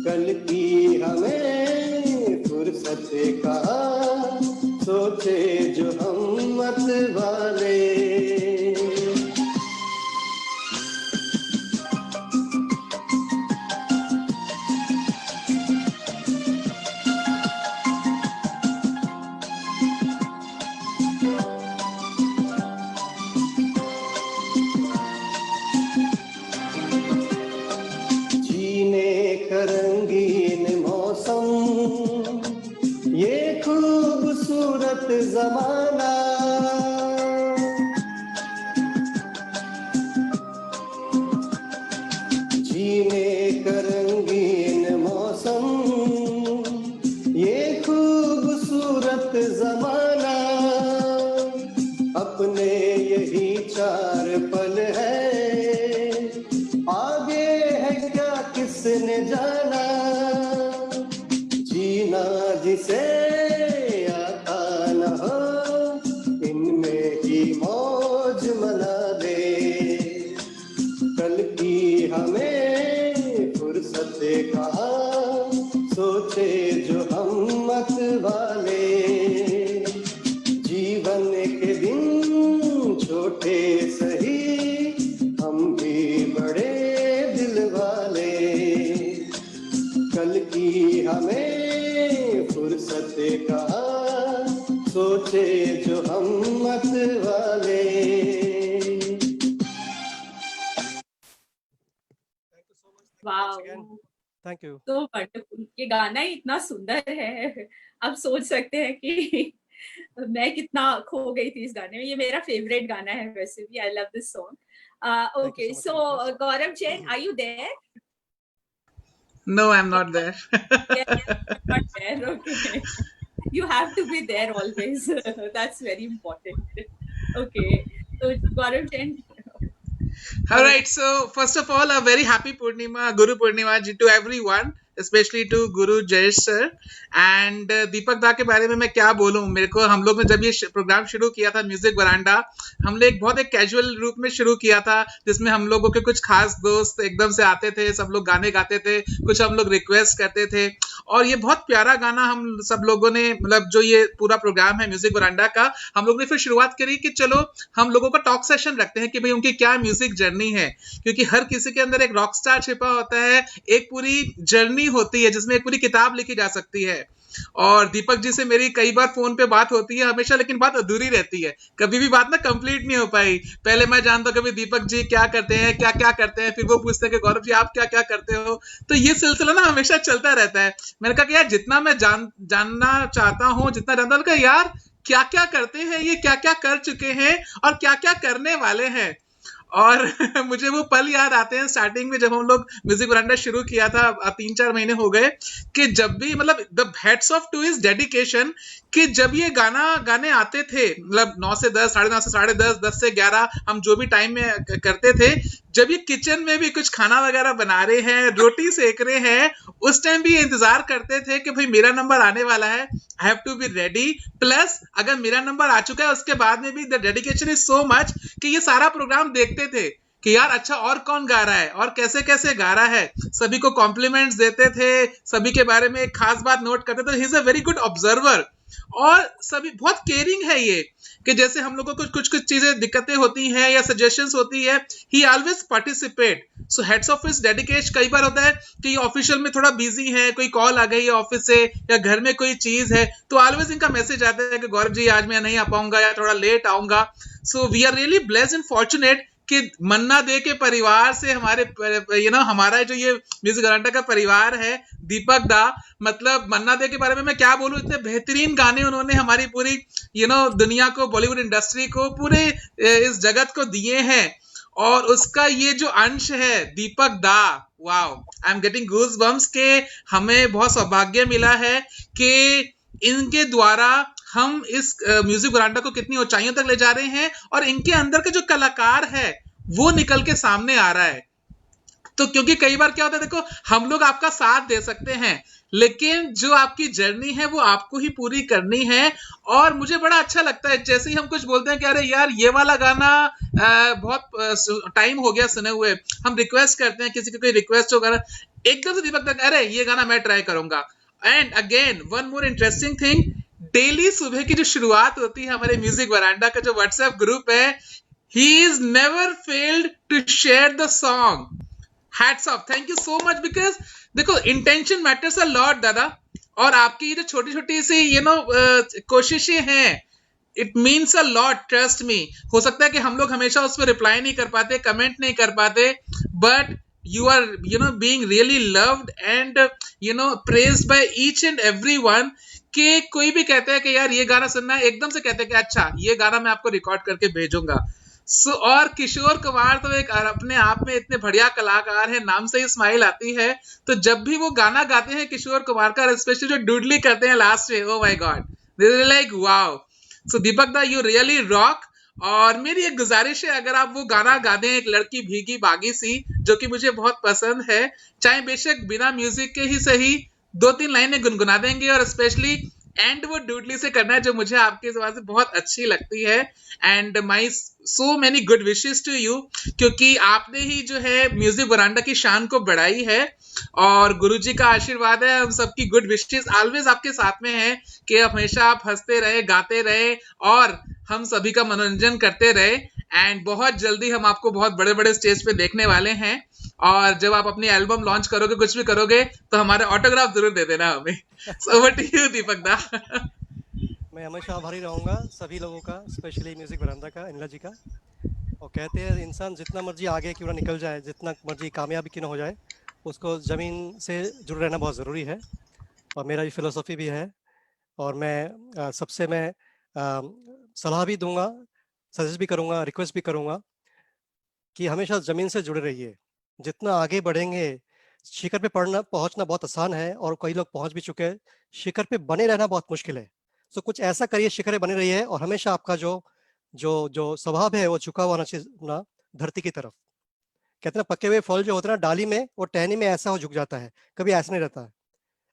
कल की हमें फुर्सत कहाँ, सोचे जो हम मत वाले। रंगीन मौसम, ये खूबसूरत जमाना, जीने का रंगीन मौसम, यादगार पल है, आगे है क्या किसने जाना, जीना जिसे आता न हो, इनमें ही मौज मना दे। कल की हमें फुर्सत कहाँ, सोचे जो हम मत वाले, जीवन के दिन छोटे सही, हम भी बड़े दिल वाले। कल की हमें फुर्सत कहाँ, सोचे जो हम मत वाले। Wow, thank you. तो वंडरफुल, ये गाना ही इतना सुंदर है, आप सोच सकते हैं कि मैं कितना खो गई थी इस गाने में। ये मेरा फेवरेट गाना है वैसे भी, I love this song. Okay, so Gaurav Jain, are you there? No, I'm not there. Yes, not there. Okay, you have to be there always. That's very important. Okay, so Gaurav Jain. All right. So first of all, a very happy Purnima, Guru Purnima ji to everyone, especially to Guru Jayesh sir. And दीपक दा के बारे में मैं क्या बोलूं, मेरे को हम लोग ने जब ये प्रोग्राम शुरू किया था म्यूजिक वरांडा, हमने एक कैजुअल रूप में शुरू किया था, जिसमें हम लोगों के कुछ खास दोस्त एकदम से आते थे, सब लोग गाने गाते थे, कुछ हम लोग रिक्वेस्ट करते थे, और ये बहुत प्यारा गाना हम सब लोगों ने, मतलब जो ये पूरा प्रोग्राम है म्यूजिक वरांडा का, हम लोग ने फिर शुरुआत करी कि चलो हम लोगों का टॉक सेशन रखते हैं कि भाई उनकी क्या म्यूजिक जर्नी है, क्योंकि हर किसी के अंदर एक रॉक स्टार छिपा होता है, एक पूरी जर्नी होती है जिसमें एक पूरी किताब लिखी जा सकती है। और दीपक जी से मेरी कई बार फोन पे बात होती है हमेशा, लेकिन बात अधूरी रहती है, कभी भी बात ना कंप्लीट नहीं हो पाई। पहले मैं जानता हूँ कभी दीपक जी क्या करते हैं, क्या क्या करते हैं, फिर वो पूछते हैं कि गौरव जी आप क्या क्या करते हो, तो ये सिलसिला ना हमेशा चलता रहता है। मैंने कहा कि यार जितना मैं जानना चाहता हूँ, जितना जानता हूँ कि यार क्या क्या करते हैं, ये क्या क्या कर चुके हैं और क्या क्या करने वाले हैं। और मुझे वो पल याद आते हैं स्टार्टिंग में जब हम लोग म्यूजिक वरांडा शुरू किया था, 3-4 महीने हो गए, कि जब भी मतलब the hats off to his dedication, कि जब ये गाने आते थे, मतलब 9 से 10, 9:30 से 10:30, 10 से 11, हम जो भी टाइम में करते थे, जब ये किचन में भी कुछ खाना वगैरह बना रहे हैं, रोटी सेक रहे हैं, उस टाइम भी इंतजार करते थे कि भाई मेरा नंबर आने वाला है, I have to be ready. Plus अगर मेरा नंबर आ चुका है उसके बाद में भी the dedication is so much कि ये सारा प्रोग्राम देखते थे कि यार अच्छा और कौन गा रहा है और कैसे कैसे गा रहा है, सभी को कॉम्प्लीमेंट्स देते थे, सभी के बारे में एक खास बात नोट करते थे। He is a very good observer, और सभी बहुत केयरिंग है ये, कि जैसे हम लोगों को कुछ चीजें दिक्कतें होती हैं या सजेशंस होती है, ही always participate. So heads of his dedication. कई बार होता है कि ऑफिशियल में थोड़ा बिजी है, कोई कॉल आ गई है ऑफिस से या घर में कोई चीज है, तो ऑलवेज इनका मैसेज आता है कि गौरव जी आज मैं नहीं आ पाऊंगा या थोड़ा लेट आऊंगा। So we are really blessed and fortunate कि मन्ना दे के परिवार से हमारे हमारा जो ये म्यूजिक वरांडा का परिवार है, दीपक दा, मतलब मन्ना दे के बारे में मैं क्या बोलूं, इतने बेहतरीन गाने उन्होंने हमारी पूरी दुनिया को, बॉलीवुड इंडस्ट्री को, पूरे इस जगत को दिए हैं। और उसका ये जो अंश है Deepak da, wow, I am getting goose bumps के हमें बहुत सौभाग्य मिला है कि इनके द्वारा हम इस म्यूजिक वरांडा को कितनी ऊंचाइयों तक ले जा रहे हैं, और इनके अंदर के जो कलाकार है वो निकल के सामने आ रहा है। तो क्योंकि कई बार क्या होता है, देखो हम लोग आपका साथ दे सकते हैं, लेकिन जो आपकी जर्नी है वो आपको ही पूरी करनी है। और मुझे बड़ा अच्छा लगता है जैसे ही हम कुछ बोलते हैं कि अरे यार ये वाला गाना बहुत टाइम हो गया सुने हुए, हम रिक्वेस्ट करते हैं, किसी की कोई रिक्वेस्ट होगा, एकदम से दीपक तक अरे ये गाना मैं ट्राई करूंगा। And again one more interesting thing, daily सुबह की जो शुरुआत होती है हमारे म्यूजिक वरांडा का जो व्हाट्सएप ग्रुप है, he is never failed to share the song. Hats off, thank you so much, because देखो इंटेंशन मैटर्स अ लॉट दादा, और आपकी जो छोटी छोटी सी कोशिशें हैं, it means a lot, trust me. हो सकता है कि हम लोग हमेशा उस पर रिप्लाई नहीं कर पाते, कमेंट नहीं कर पाते, but you are being really loved and praised by each and everyone, कि कोई भी कहता है कि यार ये गाना सुनना है, एकदम से कहते हैं कि अच्छा ये गाना मैं आपको रिकॉर्ड करके भेजूंगा। और किशोर कुमार तो एक अपने आप में इतने बढ़िया कलाकार है, नाम से ही स्माइल आती है। तो जब भी वो गाना गाते हैं किशोर कुमार का, स्पेशली जो डूडली करते हैं लास्ट में, oh my god, this is like wow. So Deepak da, you really rock. और मेरी एक गुजारिश है, अगर आप वो गाना गा दें, एक लड़की भीगी भागी सी, जो कि मुझे बहुत पसंद है, चाहे बेशक बिना म्यूजिक के ही सही 2-3 लाइनें गुनगुना देंगे, और स्पेशली एंड वो डूडली से करना है, जो मुझे आपकी जुबान से बहुत अच्छी लगती है। And my so many good wishes to you, क्योंकि आपने ही जो है म्यूजिक वरांडा की शान को बढ़ाई है, और गुरुजी का आशीर्वाद है, हम सबकी गुड विशेस ऑलवेज आपके साथ में है कि हमेशा आप हंसते रहे, गाते रहे, और हम सभी का मनोरंजन करते रहे। एंड बहुत जल्दी हम आपको बहुत बड़े बड़े स्टेज पे देखने वाले हैं, और जब आप अपनी एल्बम लॉन्च करोगे, कुछ भी करोगे, तो हमारे ऑटोग्राफ जरूर दे देना हमें। सो ओवर टू यू दीपक दा। मैं हमेशा आभारी रहूंगा सभी लोगों का, स्पेशली म्यूजिक बरामदा का, अनिला जी का। और कहते हैं इंसान जितना मर्जी आगे क्यों ना निकल जाए, जितना मर्जी कामयाबी क्यों ना हो जाए, उसको ज़मीन से जुड़े रहना बहुत ज़रूरी है। और मेरा ये फिलोसफी भी है। और मैं सबसे मैं सलाह भी दूंगा, सजेस्ट भी करूंगा, रिक्वेस्ट भी करूंगा कि हमेशा ज़मीन से जुड़े रहिए। जितना आगे बढ़ेंगे, शिखर पे पहुंचना बहुत आसान है, और कई लोग पहुंच भी चुके हैं। शिखर पे बने रहना बहुत मुश्किल है। तो कुछ ऐसा करिए, शिखर पे बने रहिए, और हमेशा आपका जो जो जो स्वभाव है वो झुका हुआ होना चाहिए ना धरती की तरफ। कहते हैं ना, पके हुए फल जो होते हैं ना डाली में, वो टहनी में ऐसा हो झुक जाता है, कभी ऐसा नहीं रहता है।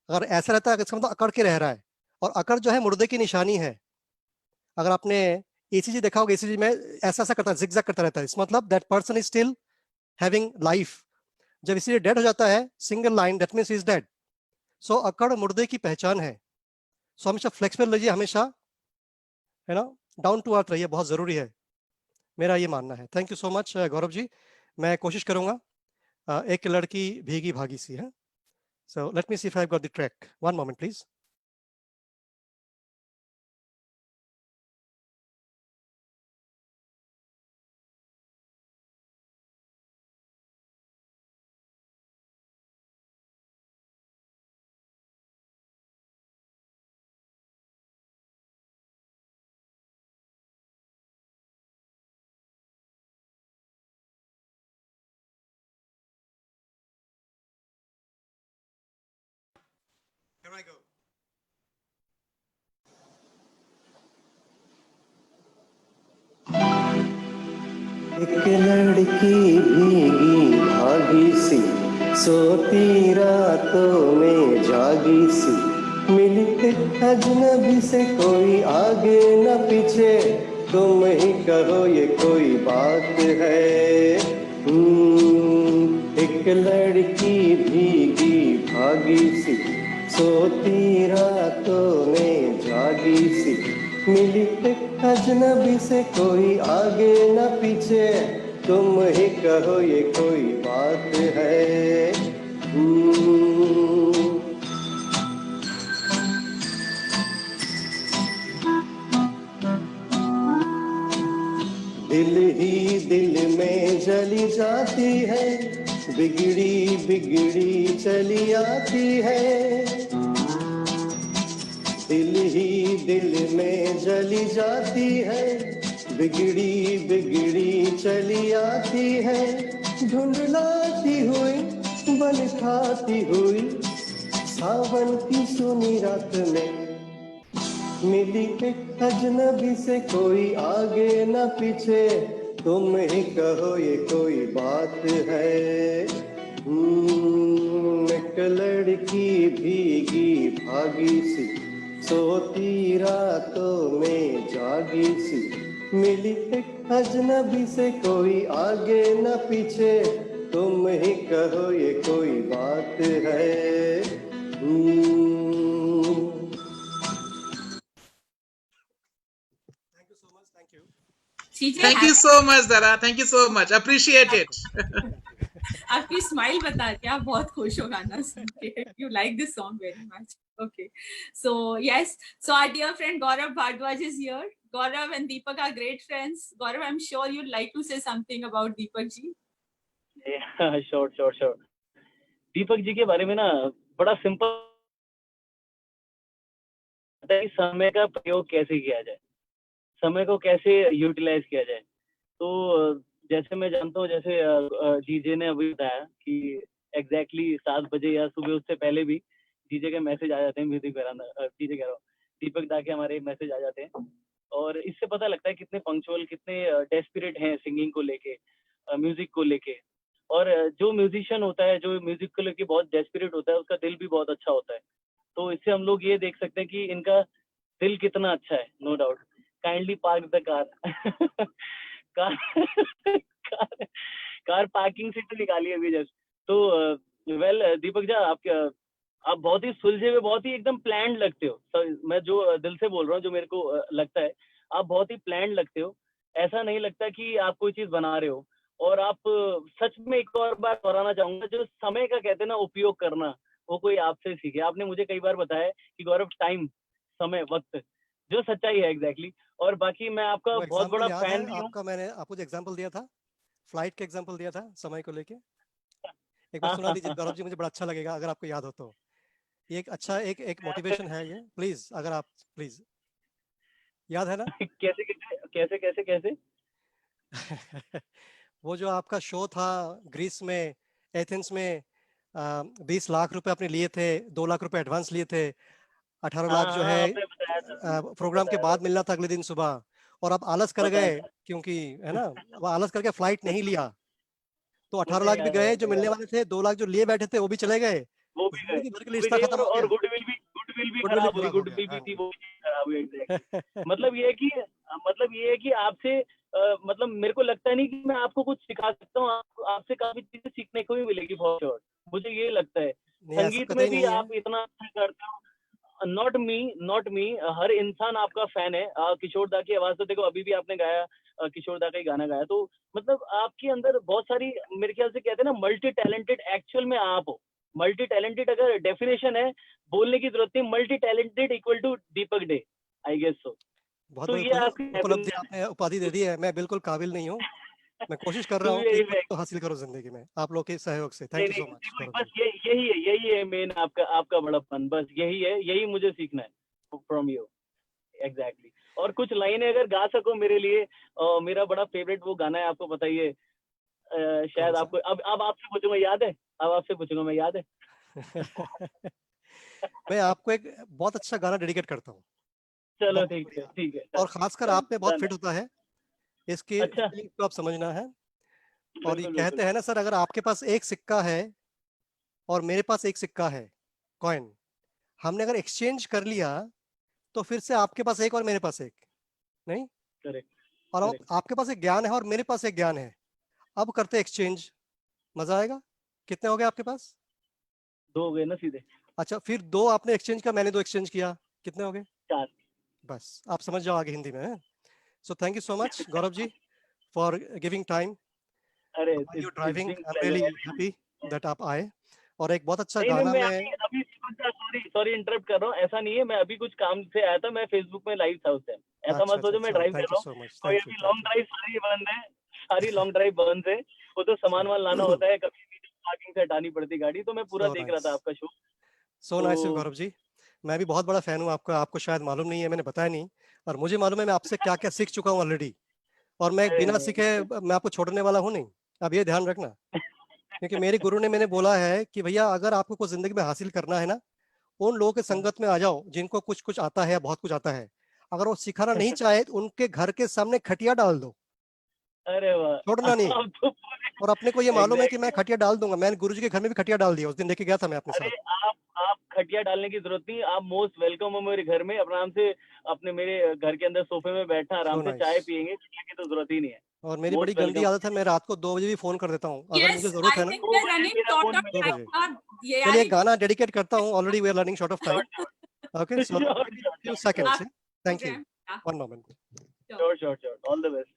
अगर ऐसा रहता है, इसका मतलब अकड़ के रह रहा है, और अकड़ जो है मुर्दे की निशानी है। अगर आपने ईसीजी देखा होगा, ईसीजी में ऐसा ऐसा करता है, जिगजैग करता रहता है, इस मतलब that person is still having life. जब इसीलिए डेड हो जाता है, single line, that means is dead. So अकड़ मुर्दे की पहचान है। सो हमेशा फ्लेक्सिबल रहिए, हमेशा, है ना, डाउन टू अर्थ रहिए, बहुत जरूरी है। मेरा ये मानना है। Thank you so much Gaurav जी। मैं कोशिश करूंगा। एक लड़की भीगी भागी सी है। So let me see if I got the track. One moment please. Here I go. एक लड़की भीगी भागी सी, सोती रातों में जागी सी, मिली एक अजनबी से, कोई आगे न पीछे, तुम ही कहो ये कोई बात है। एक लड़की भीगी भागी सी, सोती रातों में जागी सी, मिली एक अजनबी से, कोई आगे न पीछे, तुम ही कहो ये कोई बात है। दिल ही दिल में जली जाती है, बिगड़ी बिगड़ी चली आती है। दिल ही दिल में जली जाती है, बिगड़ी बिगड़ी चली आती है। ढूंढलाती हुई, बन खाती हुई, सावन की सुनी रात में, मिली एक अजनबी से, कोई आगे न पीछे, तुम ही कहो ये कोई बात है। एक लड़की भीगी भागी सी, सोती रातों में जागी सी, मिली एक अजनबी से, कोई आगे न पीछे, तुम ही कहो ये कोई बात है। Thank you so much. Thank you. CJ, thank you so much Dara, thank you so much, appreciate it. आपकी स्माइल बता के आप बहुत खुश हो गाना सुन के। You like this song very much. Okay. So yes. So our dear friend Gaurav Bhardwaj is here. Gaurav and Deepak are great friends. Gaurav, I'm sure you'd like to say something about Deepak ji. Sure. Deepak ji के बारे में ना बड़ा simple है कि समय का प्रयोग कैसे किया जाए, समय को कैसे यूटिलाइज किया जाए। तो जैसे मैं जानता हूँ, जैसे डीजे ने अभी बताया कि एग्जैक्टली 7 बजे या सुबह उससे पहले भी डीजे के मैसेज आ जाते हैं, म्यूजिक वरांडा डीजे कह रहा हूँ, दीपक दा के हमारे मैसेज आ जाते हैं और इससे पता लगता है कितने पंक्चुअल, कितने डेस्परेट हैं सिंगिंग को लेके, म्यूजिक को लेके। और जो म्यूजिशियन होता है, जो म्यूजिक को लेके बहुत डेस्परेट होता है, उसका दिल भी बहुत अच्छा होता है। तो इससे हम लोग ये देख सकते हैं कि इनका दिल कितना अच्छा है। No doubt. Kindly park the car. Car car parking से तो निकाली अभी जस्ट। तो वेल दीपक जी, आप बहुत ही सुलझे हुए, बहुत ही एकदम प्लान्ड लगते हो। मैं जो दिल से बोल रहा हूँ, जो मेरे को लगता है, आप बहुत ही प्लान्ड लगते हो। ऐसा नहीं लगता कि आप कोई चीज बना रहे हो। और आप सच में एक और बार दोहराना चाहूंगा, जो समय का कहते हैं ना उपयोग करना, वो कोई आपसे सीखे। आपने मुझे कई बार बताया कि गौरव टाइम, समय, वक्त, जो सच्चाई है एग्जैक्टली। और बाकी मैं आपका वो बहुत एग्जाम्पल बड़ा याद है फैन भी हूँ। आपका? मैंने आपको जो एग्जाम्पल दिया था, फ्लाइट का एग्जाम्पल दिया था समय को लेके, एक बार सुना दीजिए गौरव जी, मुझे बड़ा अच्छा लगेगा अगर आपको याद हो तो। ये एक अच्छा एक मोटिवेशन है ये, प्लीज अगर आप, प्लीज, याद है ना? कैसे कैसे कैसे कैसे कैसे? वो जो आपका शो था ग्रीस में, एथेंस में, 20 लाख रुपए आपने लिए थे, 2 लाख रुपए एडवांस लिए थे, 18 हाँ लाख जो हाँ, है आपने बताया था, प्रोग्राम के बताया बाद था, मिलना था अगले दिन सुबह, और आप आलस कर बताया गए था। क्योंकि, है ना, वो आलस करके फ्लाइट नहीं लिया, तो 18 मुझे लाख भी याद है, गए जो मुझे मिलने याद है। वाले थे, 2 लाख जो लिए बैठे थे वो भी चले गए, वो भी गए, जिंदगी भर के वो लिए भी रिश्ता गए, खत्म हो और गया, गुडविल भी गुडविल भी खराब हुई, खराब हो गया। गुडविल हाँ भी जी। वो भी खराब हुई एग्जैक्टली। मतलब ये है कि आपसे मतलब मेरे को लगता नहीं कि मैं आपको कुछ सिखा सकता हूँ। आपसे काफी चीजें सीखने को भी मिलेगी फॉर श्योर। मुझे ये लगता है नहीं, ऐसा संगीत में कतई भी नहीं है। आप इतना अच्छा करते हो। नॉट मी, हर इंसान आपका फैन है। किशोर दा की आवाज तो देखो, अभी भी आपने गाया, किशोर दा का ही गाना गाया। तो मतलब आपके अंदर बहुत सारी, मेरे ख्याल से कहते हैं ना, मल्टी टैलेंटेड एक्चुअल में आप हो। मल्टी टैलेंटेड अगर डेफिनेशन है, बोलने की जरूरत नहीं, multi talented equal to Deepak Dey, I guess so. बहुत तो बड़ी ये आपकी उपलब्धि हैप्पीनेस आपने उपाधि दे दी है, मैं बिल्कुल काबिल नहीं हूँ, मैं कोशिश कर रहा टू हूँ बी कि वेरी कुछ तो हासिल करूँ जिंदगी में आप लोग के सहयोग से। नहीं थैंक यू नहीं सो मच देखो, गौरव जी। बस यही है मेन आपका बड़ापन। बस यही है, यही मुझे सीखना है फ्रॉम यू एग्जैक्टली। और कुछ लाइनें अगर गा सको मेरे लिए, मेरा बड़ा फेवरेट वो गाना है, आपको पता ही है। कौन शायद सा? आपको, अब आपसे पूछूंगा, याद है? अब आपसे पूछूंगा मैं, याद है? मैं आपको एक बहुत अच्छा गाना डेडिकेट करता हूँ, चलो बहुत ठीक है, बढ़िया, ठीक है, और डन। खासकर डन आप पे बहुत डन फिट है। होता है, इसकी अच्छा, फीलिंग को आप समझना है। और ये बिल्कुल कहते बिल्कुल। हैं ना सर, अगर आपके पास एक सिक्का है और मेरे पास एक सिक्का है, कॉइन, हमने अगर एक्सचेंज कर लिया तो फिर से आपके पास एक और मेरे पास एक, नहीं, करेक्ट और अब करेक्ट। आपके पास एक ज्ञान है और मेरे पास एक ज्ञान है, अब करते एक्सचेंज, मजा आएगा। कितने हो गए आपके पास? 2 हो गए ना सीधे। अच्छा, फिर 2 आपने एक्सचेंज किया, मैंने 2 एक्सचेंज किया, कितने हो गए? 4। बस आप समझ जाओ आगे हिंदी में। So thank you so much Gaurav ji for giving time. अरे while you it's driving being I am really pleasure. Happy that आप आए, और एक बहुत अच्छा नहीं नहीं, गाना मैं मैं, अभी अभी सॉरी सॉरी इंटरप्ट कर रहा हूँ। ऐसा नहीं है, मैं अभी कुछ काम से आया था, मैं फेसबुक में लाइव था उस टाइम। ऐसा अच्छा मत अच्छा सोचो मैं अच्छा, ड्राइव कर थैंक रहा यू हूँ। सो मच, कोई थैंक यू अभी थैंक लॉन्ग यू। ड्राइव सारी बंद है, सारी लॉन्ग ड्राइव बंद है। वो तो सामान वामान लाना होता है, कभी भी पार्किंग से हटानी पड़ती गाड़ी। तो मैं पूरा सो देख रहा नाइस, था आपका शो। सो नाइस तो गौरव जी। मैं भी बहुत बड़ा फैन हूँ आपका, आपको शायद मालूम नहीं है, मैंने बताया नहीं, और मुझे मालूम है मैं आपसे क्या क्या सीख चुका हूँ ऑलरेडी, और मैं अरे बिना सीखे नहीं, मैं आपको छोड़ने वाला हूँ नहीं, अब ये ध्यान रखना। क्योंकि मेरे गुरु ने मैंने बोला है कि भैया अगर आपको कुछ जिंदगी में हासिल करना है ना, उन लोगों के संगत में आ जाओ जिनको कुछ कुछ आता है, बहुत कुछ आता है, अगर वो सिखाना नहीं चाहे तो उनके घर के सामने खटिया डाल दो, अरे वाह। छोड़ना नहीं। आप तो और अपने को ये मालूम है कि मैं एग्जैक्टली। खटिया डाल दूंगा, मैंने गुरुजी के घर में भी खटिया डाल दिया, उस दिन लेके गया था मैं अपने अरे साथ। आप खटिया डालने की जरूरत नहीं, आप मोस्ट वेलकम हो मेरे घर में। आराम से अपने मेरे घर के अंदर सोफे में बैठना, आराम सो से नाइस। चाय पियेंगे, खटिया की तो जरूरत ही नहीं है। और मेरी बड़ी मोस्ट गंदी वेलकम। आदत है, मैं रात को 2 बजे भी फोन कर देता हूँ अगर मुझे Yes, जरूरत I है ना। think 2 we're बजे running मेरा short फोन of बज 2 रहा time. बजे ये चलिए यारी एक गाना डेडिकेट करता हूँ, already we are running short of time. Okay, so sure few sure seconds, आप thank okay you, one moment. Sure sure, all the best.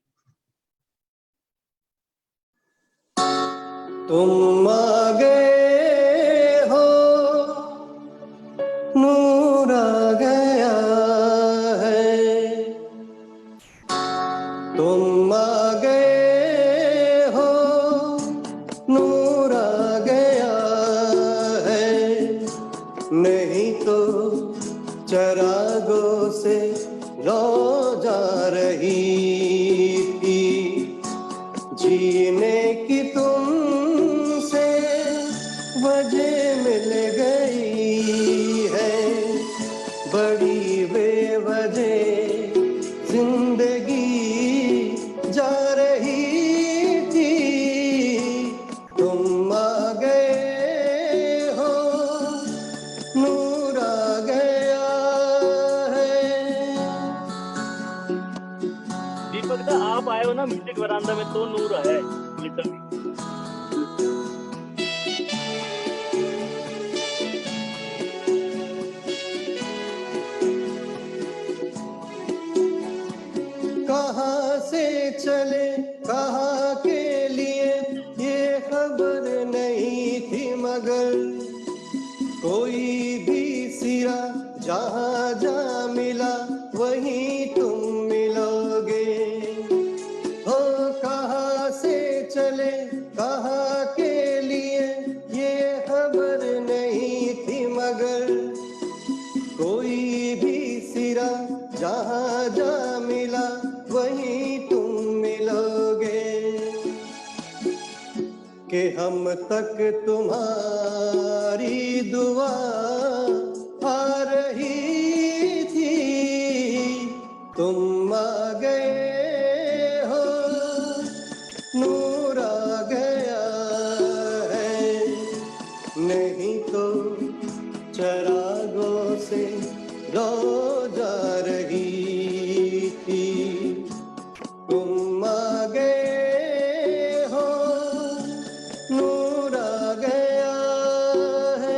तुम आ गए हो, नूर आ गया है, तुम आ गए हो, नूर आ गया है, नहीं तो चरागों से लो जा रही थी, जीने की तुमसे वजह मिल गई है, बड़ी बेवजह लिटरली। कहाँ से चले कहाँ के लिए ये खबर नहीं थी, मगर कोई भी सिरा जहाँ जा मिला वहीं तुम मिलोगे। हो कहाँ से चले कहाँ के लिए ये खबर नहीं थी, मगर कोई भी सिरा जहाँ जा मिला वहीं तुम मिलोगे। कि हम तक तुम्हारी दुआ आ रही थी, तुम आ गए हो, नूर आ गया है, नहीं तो चरागों से रो जा रही थी, तुम आ गए हो, नूर आ गया है।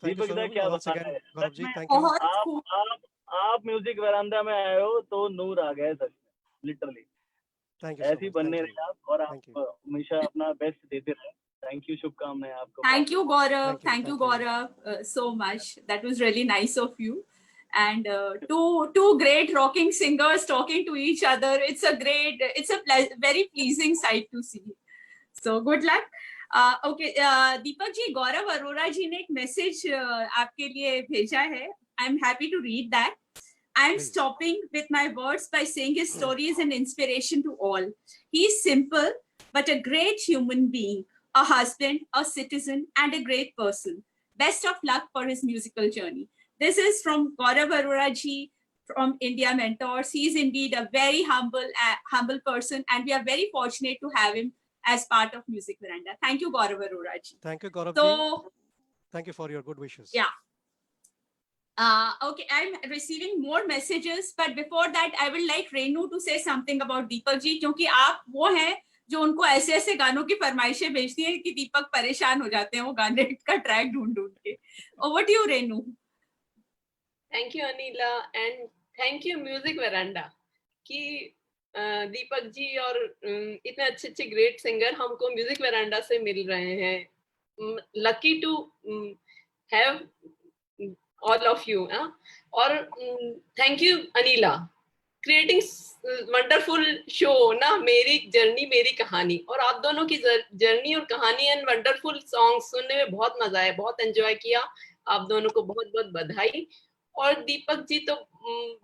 Thank you दीपक so दा much क्या once बताना again, है, Gaurav सच ji. में Thank you. बहुत आप खूब। आप म्यूजिक वरांडा में आए हो तो नूर आ गया, सच में लिटरली। Thank you so ऐसे ही much. बनने Thank you. रहे आप, और Thank you. आप हमेशा अपना बेस्ट देते रहे। थैंक यू, शुभकामनाएं आपको। Thank you, Gaurav. Thank you. Thank you, Thank you. Gaurav, so much. That was really nice of you. And two great rocking singers talking to each other. It's a very pleasing sight to see. So good luck. Okay, Deepak ji, Gaurav Arora ji ने एक message आपके लिए भेजा है. I'm happy to read that. I'm Please. stopping with my words by saying his story is an inspiration to all. He's simple, but a great human being, a husband, a citizen, and a great person. Best of luck for his musical journey. This is from Gaurav Arora ji from India Mentors. He is indeed a very humble person, and we are very fortunate to have him as part of Music Veranda. Thank you, Gaurav Arora ji. Thank you, Gaurav ji. So, Thank you for your good wishes. yeah. Okay, I'm receiving more messages, but before that, I would like Renu to say something about Deepak ji, क्योंकि आप वो हैं जो उनको ऐसे ऐसे गानों की फरमाइशें भेजती हैं कि दीपक परेशान हो जाते हैं वो गाने का ट्रैक ढूंढ ढूंढ के. Over to you, Renu. Thank you Anila and thank you music veranda कि दीपक जी और इतने अच्छे अच्छे ग्रेट सिंगर हमको म्यूजिक वरांडा से मिल रहे हैं. Lucky to have all of you. और thank you Anila creating wonderful show ना, मेरी जर्नी मेरी कहानी, और आप दोनों की जर्नी और कहानी एंड वंडरफुल सॉन्ग सुनने में बहुत मजा आया, बहुत एंजॉय किया. आप दोनों को बहुत बहुत बधाई. और दीपक जी तो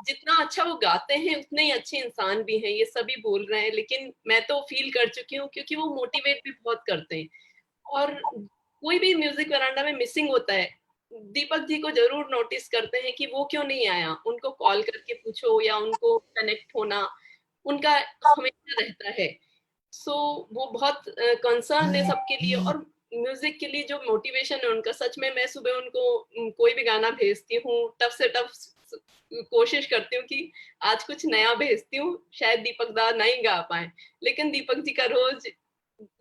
जितना अच्छा वो गाते हैं उतने ही अच्छे इंसान भी हैं, ये सभी बोल रहे हैं, लेकिन मैं तो फील कर चुकी हूँ क्योंकि वो मोटिवेट भी बहुत करते हैं. और कोई भी म्यूजिक वरांडा में मिसिंग होता है, दीपक जी को जरूर नोटिस करते हैं कि वो क्यों नहीं आया, उनको कॉल करके पूछो या उनको कनेक्ट होना उनका हमेशा रहता है. सो वो बहुत कंसर्न है सबके लिए और म्यूजिक के लिए जो मोटिवेशन है उनका. सच में मैं सुबह उनको कोई भी गाना भेजती हूँ, टफ से टफ कोशिश करती हूँ कि आज कुछ नया भेजती हूँ, शायद दीपक दा नहीं गा पाए, लेकिन दीपक जी का रोज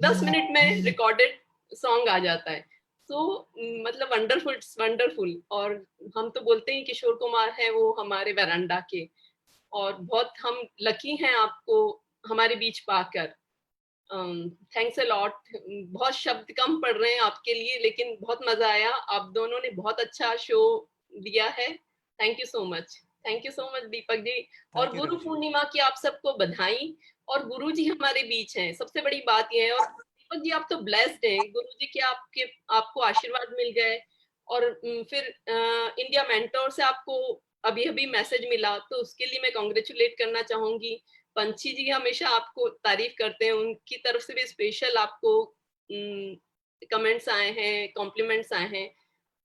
10 मिनट में रिकॉर्डेड सॉन्ग आ जाता है. सो मतलब वंडरफुल. और हम तो बोलते हैं किशोर कुमार है वो हमारे वरांडा के, और बहुत हम लकी हैं आपको हमारे बीच पाकर. Thanks a lot. बहुत शब्द कम पड़ रहे हैं आपके लिए, लेकिन बहुत मजा आया. आप दोनों ने बहुत अच्छा शो दिया है. Thank you so much. Thank you so much Deepak ji. और गुरु पूर्णिमा की आप सबको बधाई. और गुरु जी हमारे बीच हैं, सबसे बड़ी बात यह है. और दीपक जी आप तो ब्लेस्ड हैं, गुरु जी के आपको आशीर्वाद मिल गए. और फिर इंडिया मेंटोर से आपको अभी अभी मैसेज मिला, तो उसके लिए मैं कॉन्ग्रेचुलेट करना चाहूंगी. पंछी जी हमेशा आपको तारीफ करते हैं, उनकी तरफ से भी स्पेशल आपको कमेंट्स आए हैं, कॉम्प्लीमेंट्स आए हैं.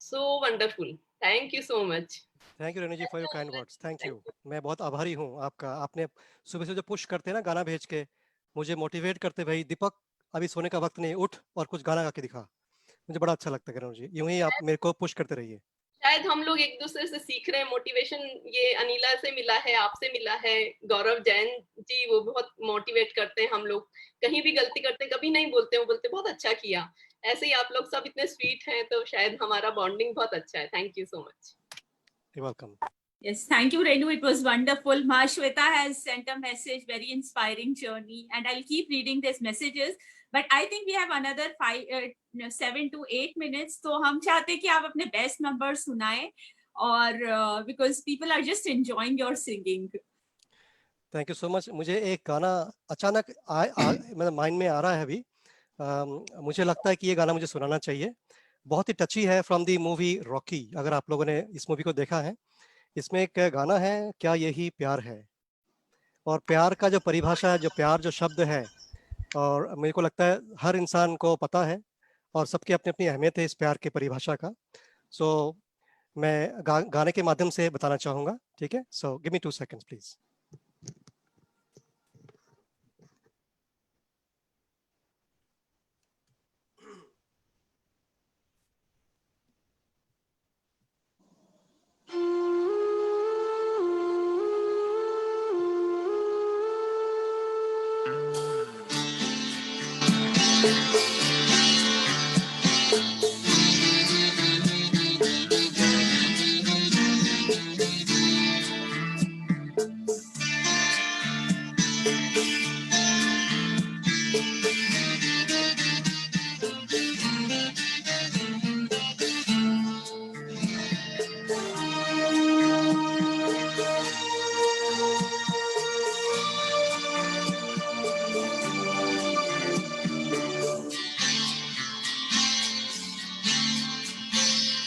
So wonderful. Thank you so much. Thank you Renu ji for your kind words. Thank you. मैं बहुत आभारी हूँ आपका. आपने सुबह से जो पुश करते हैं ना गाना भेज के, मुझे मोटिवेट करते, भाई दीपक अभी सोने का वक्त नहीं, उठ और कुछ गाना गा के दिखा. मुझे बड़ा अच्छा लगता है रेनू जी. यूं ही आप मेरे को पुश करते रहिए. शायद हम लोग एक दूसरे से सीख रहे हैं मोटिवेशन। ये अनिला से मिला है, आपसे मिला है, गौरव जैन जी वो बहुत मोटिवेट करते हैं। हम लोग कहीं भी गलती करते हैं कभी नहीं बोलते, वो बोलते बहुत अच्छा किया। ऐसे ही आप लोग सब इतने स्वीट हैं तो शायद हमारा बॉन्डिंग बहुत अच्छा है। Thank you so much. You're welcome. Yes, thank you, Renu. It was wonderful. Ma Shweta has sent a message, very inspiring journey, and I'll keep reading these messages. But I think we have another 7 to 8 minutes. तो हम चाहते हैं कि आप अपने best numbers सुनाएं, और because people are just enjoying your singing. Thank you so much. मुझे एक गाना अचानक मतलब माइंड में आ रहा है अभी। मुझे लगता है कि ये गाना मुझे सुनाना चाहिए। बहुत ही टची है, फ्रॉम दी मूवी रॉकी। अगर आप लोगों ने इस मूवी को देखा है, इसमें एक गाना है, क्या यही प्यार है। और प्यार का जो परिभाषा है, जो प्यार जो शब्द है, और मेरे को लगता है हर इंसान को पता है और सबकी अपनी अपनी अहमियत है इस प्यार की परिभाषा का। सो मैं गाने के माध्यम से बताना चाहूँगा, ठीक है। So give me 2 seconds please.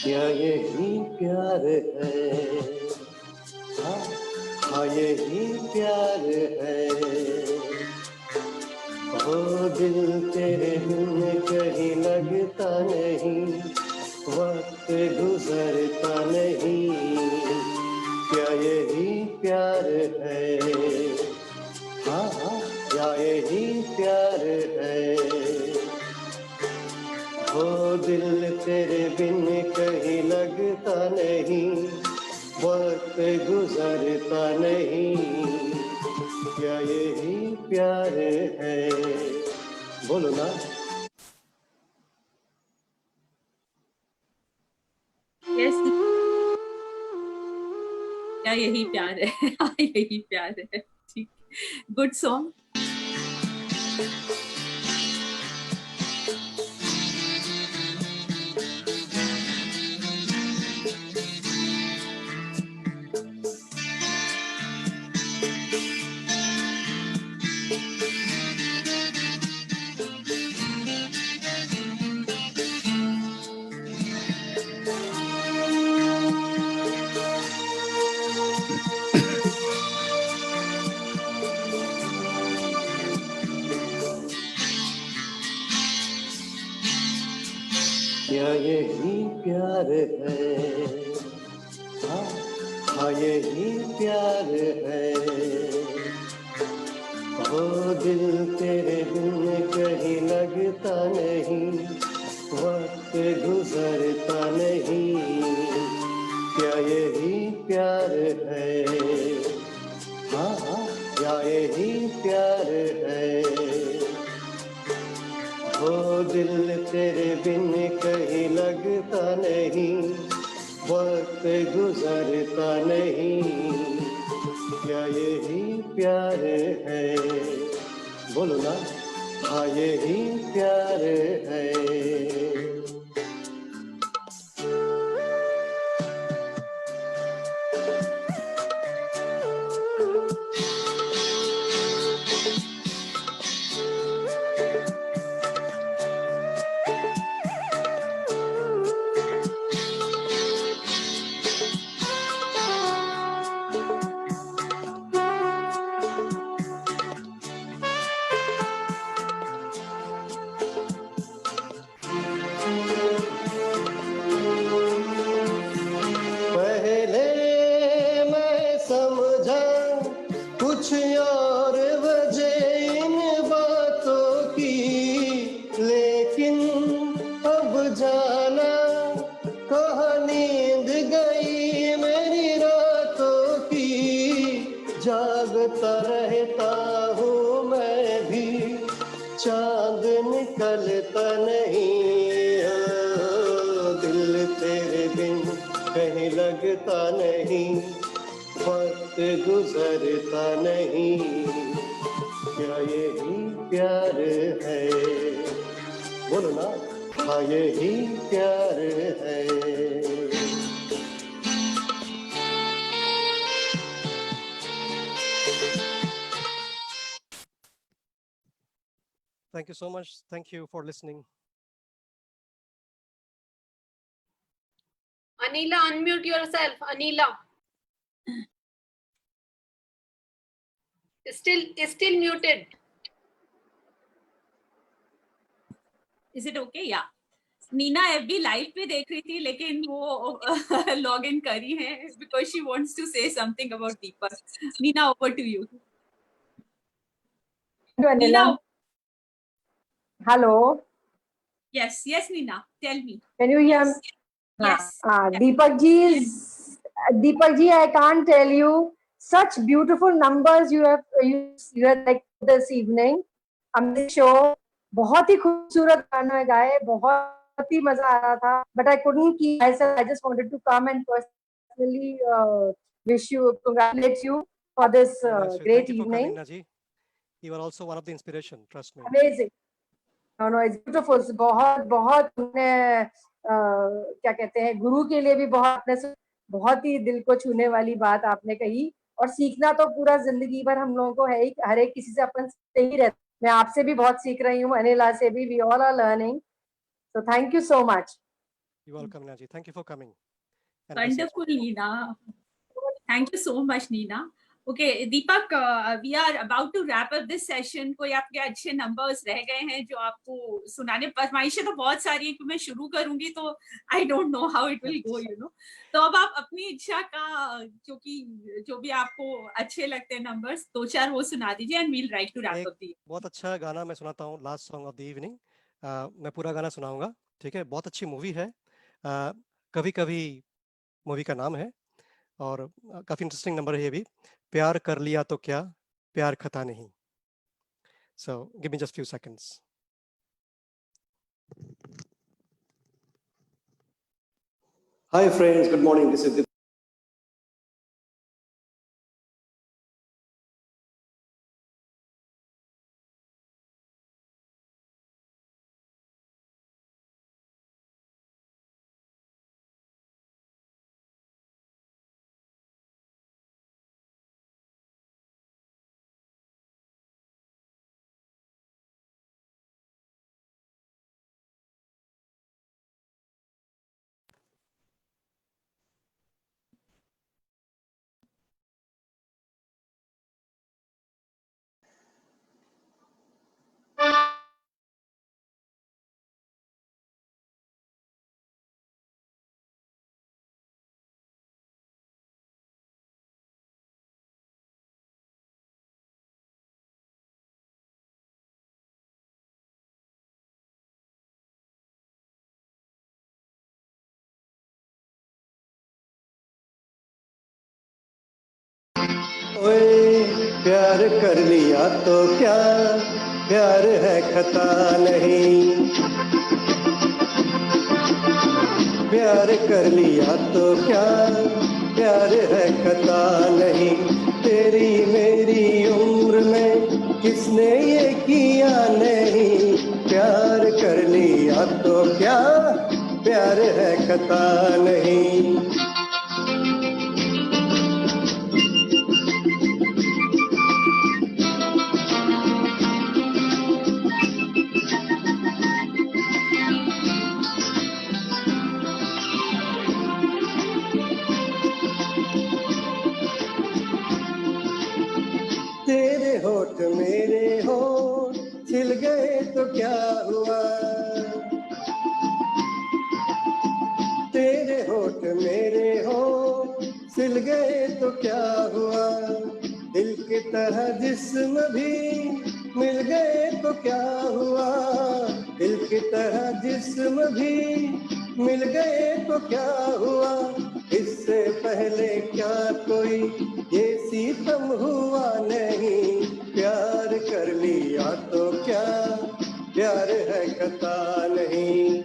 क्या यही प्यार है, हाँ यही प्यार है। वो दिल तेरे बिन कहीं लगता नहीं, वक्त गुजरता नहीं। क्या यही प्यार है, हाँ क्या यही प्यार है। वो दिल तेरे बिन कहीं लगता नहीं, वक्त गुजरता नहीं। क्या यही प्यार है, बोलो ना। Yes, क्या यही प्यार है। यही प्यार है। ठीक, गुड सॉन्ग। क्या यही प्यार है, हाँ यही प्यार है। वो दिल तेरे बिन कहीं लगता नहीं, वक्त गुजरता नहीं। क्या यही प्यार है, हाँ क्या यही प्यार है। वो दिल तेरे बिन कहीं लगता नहीं, वक्त गुजरता नहीं। क्या यही प्यार है, बोलो ना। हाँ यही प्यार है। कुछ और वजह इन बातों की, लेकिन अब जाना कहाँ नींद जागता रहता हूँ मैं भी, चांद निकलता नहीं। दिल तेरे बिन कहीं लगता नहीं, वक्त गुजरता नहीं। क्या यही प्यार है? बोलो ना, हाँ यही प्यार है। Thank you so much. Thank you for listening. Anila, unmute yourself. Anila. Still muted. Is it okay? Yeah. Neena FB live पे देख रही थी, लेकिन वो लॉग इन करी है because she wants to say something about Deepak. Neena, over to you. Anila. Hello. Yes, Neena, tell me. Can you hear me? Yes. Deepak ji, I can't tell you such beautiful numbers you have like this evening. हमने show बहुत ही खूबसूरत गाने गाए, बहुत ही मजा आ रहा था. But I couldn't keep myself. I just wanted to come and personally congratulate you for this great Thank you for evening. coming, Naji. You are also one of the inspiration. Trust me. Amazing. No, it's beautiful. बहुत क्या कहते हैं, गुरु के लिए भी बहुत ही दिल को छूने वाली बात आपने कही. और सीखना तो पूरा जिंदगी भर हम लोगों को है ही, हर एक किसी से अपन सीखते ही रहते. मैं आपसे भी बहुत सीख रही हूँ, अनिला से भी. We all are learning. So thank you so much. You are welcome, Naji. Thank you for coming. Wonderful, Neena. Thank you so much, Neena. Okay, Deepak, we are about to wrap up this session. कोई आपके अच्छे numbers रह गए हैं जो आपको सुनाने? फरमाइशें तो बहुत सारी हैं कि मैं शुरू करूंगी तो I don't know how it will go, you know. तो अब आप अपनी इच्छा का, जो भी आपको अच्छे लगते हैं numbers, 2-4 वो सुना दीजिए and we'll try to wrap up the. बहुत अच्छा गाना मैं सुनाता हूँ, last song of the evening. मैं पूरा गाना सुनाऊंगा, ठीक है? बहुत अच्छी मूवी है, कभी कभी मूवी का नाम है, और काफी इंटरेस्टिंग नंबर है ये भी. प्यार कर लिया तो क्या, प्यार खता नहीं. So give me just few seconds. Hi friends, good morning. This is ओए प्यार कर लिया तो क्या, प्यार है खता नहीं. प्यार कर लिया तो क्या, प्यार है खता नहीं. तेरी मेरी उम्र में किसने ये किया नहीं. प्यार कर लिया तो क्या, प्यार है खता नहीं. तेरे होठ मेरे होठ छिल गए तो क्या हुआ. तेरे होठ मेरे होठ छिल गए तो क्या हुआ. दिल की तरह जिस्म भी मिल गए तो क्या हुआ. दिल की तरह जिस्म भी मिल गए तो क्या हुआ. इससे पहले क्या कोई ये सी कम हुआ नहीं, प्यार कर लिया तो क्या, प्यार है खता नहीं।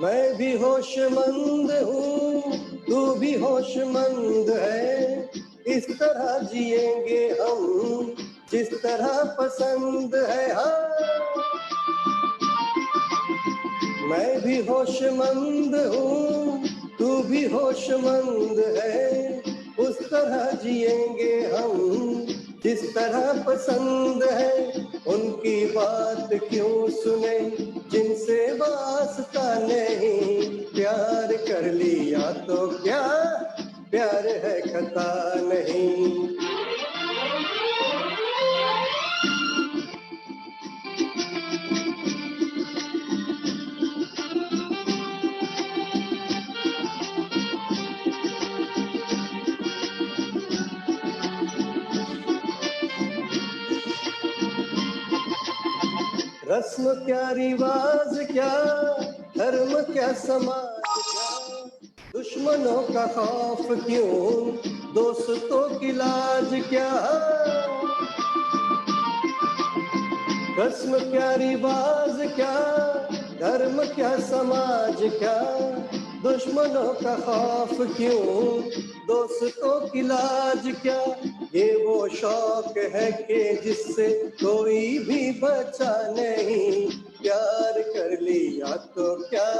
मैं भी होशमंद हूँ, तू भी होशमंद है, इस तरह जिएंगे हम जिस तरह पसंद है। हाँ, मैं भी होशमंद हूँ, तू भी होशमंद है, उस तरह जिएंगे हम जिस तरह पसंद है। उनकी बात क्यों सुने जिनसे वास्ता नहीं, प्यार कर लिया तो क्या, प्यार है खता नहीं। रस्म क्या, रिवाज क्या, धर्म क्या, समाज क्या, दुश्मनों का खौफ क्यों, दोस्तों की लाज क्या। रस्म क्या, रिवाज क्या, धर्म क्या, समाज क्या, दुश्मनों का खौफ क्यों, दोस्तों की लाज क्या। ये वो शौक है कि जिससे कोई भी बचा नहीं, प्यार कर लिया तो क्या,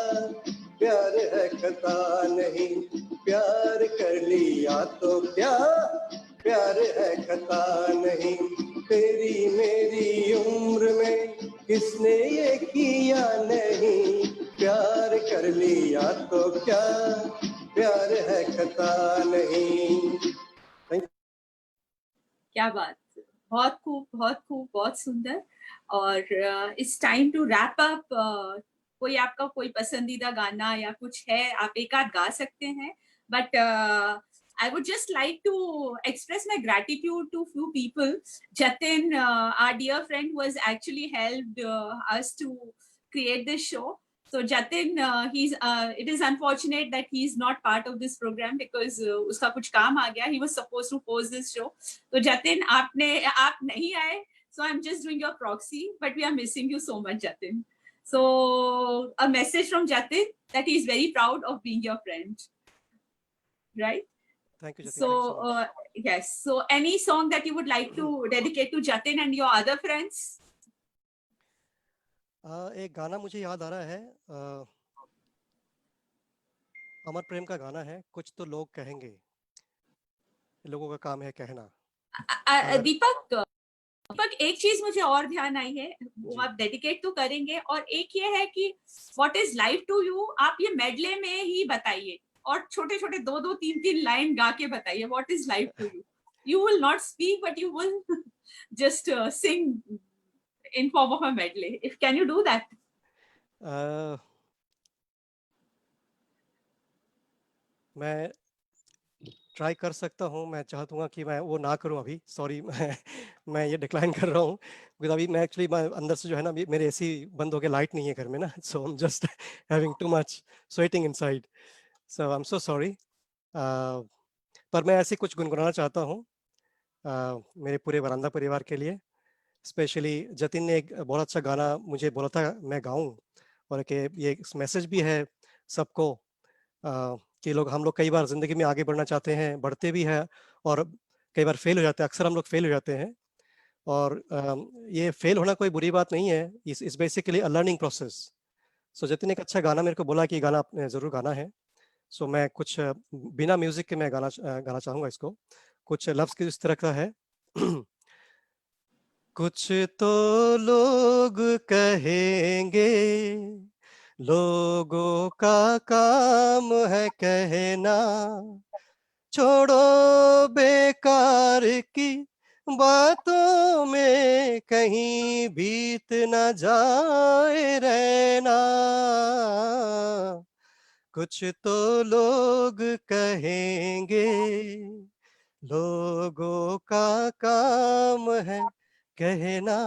प्यार है खता नहीं। प्यार कर लिया तो क्या, प्यार है खता नहीं। तेरी मेरी उम्र में किसने ये किया नहीं, प्यार कर लिया तो क्या, प्यार है खता नहीं। क्या बात, बहुत खूब, बहुत खूब, बहुत सुंदर। और it's time to wrap up. कोई आपका कोई पसंदीदा गाना या कुछ है, आप एक आध गा सकते हैं, but I would just like to express my gratitude to few people. Jatin, our dear friend, who has actually helped us to create this show. So Jatin, it is unfortunate that he is not part of this program because uska kuch kaam aa gaya. He was supposed to host this show. So Jatin, aap nahi aaye, so I'm just doing your proxy, but we are missing you so much, Jatin. So a message from Jatin that he is very proud of being your friend, right? Thank you, Jatin. So, Thank you so much. yes. So, any song that you would like to dedicate to Jatin and your other friends? एक गाना मुझे याद आ रहा है, अमर प्रेम का गाना है, कुछ तो लोग कहेंगे, लोगों का काम है कहना। दीपक, एक चीज मुझे और ध्यान आई है, वो आप डेडिकेट तो करेंगे, और एक ये है कि what is life to you, आप ये मेडले में ही बताइए, और छोटे छोटे 2-2, 3-3 लाइन गा के बताइए what is life to you. You will not speak, but you will just sing in form of a medley. If can you do that? मैं ट्राई कर सकता हूँ, मैं चाहूँगा कि मैं वो ना करूँ अभी, सॉरी। मैं ये डिक्लाइन कर रहा हूँ क्योंकि अभी मैं एक्चुअली अंदर से जो है ना, मेरे एसी बंद हो गया, लाइट नहीं है घर में ना, so I am just having too much sweating inside, so I am so sorry. पर मैं ऐसे कुछ गुनगुनाना चाहता हूँ मेरे पूरे वरांदा परिवार के लिए। स्पेशली जतिन ने एक बहुत अच्छा गाना मुझे बोला था मैं गाऊं, और कि ये मैसेज भी है सबको कि हम लोग कई बार ज़िंदगी में आगे बढ़ना चाहते हैं, बढ़ते भी हैं, और कई बार फेल हो जाते हैं, अक्सर हम लोग फेल हो जाते हैं, और ये फेल होना कोई बुरी बात नहीं है, इस बेसिकली अ लर्निंग प्रोसेस। सो जतिन ने एक अच्छा गाना मेरे को बोला कि गाना आपने ज़रूर गाना है, सो मैं कुछ बिना म्यूज़िक के मैं गाना चाहूँगा इसको। कुछ लफ्ज़ की इस तरह का है। कुछ तो लोग कहेंगे, लोगों का काम है कहना, छोड़ो बेकार की बातों में कहीं बीत न जाए रहना, कुछ तो लोग कहेंगे, लोगों का काम है कहना।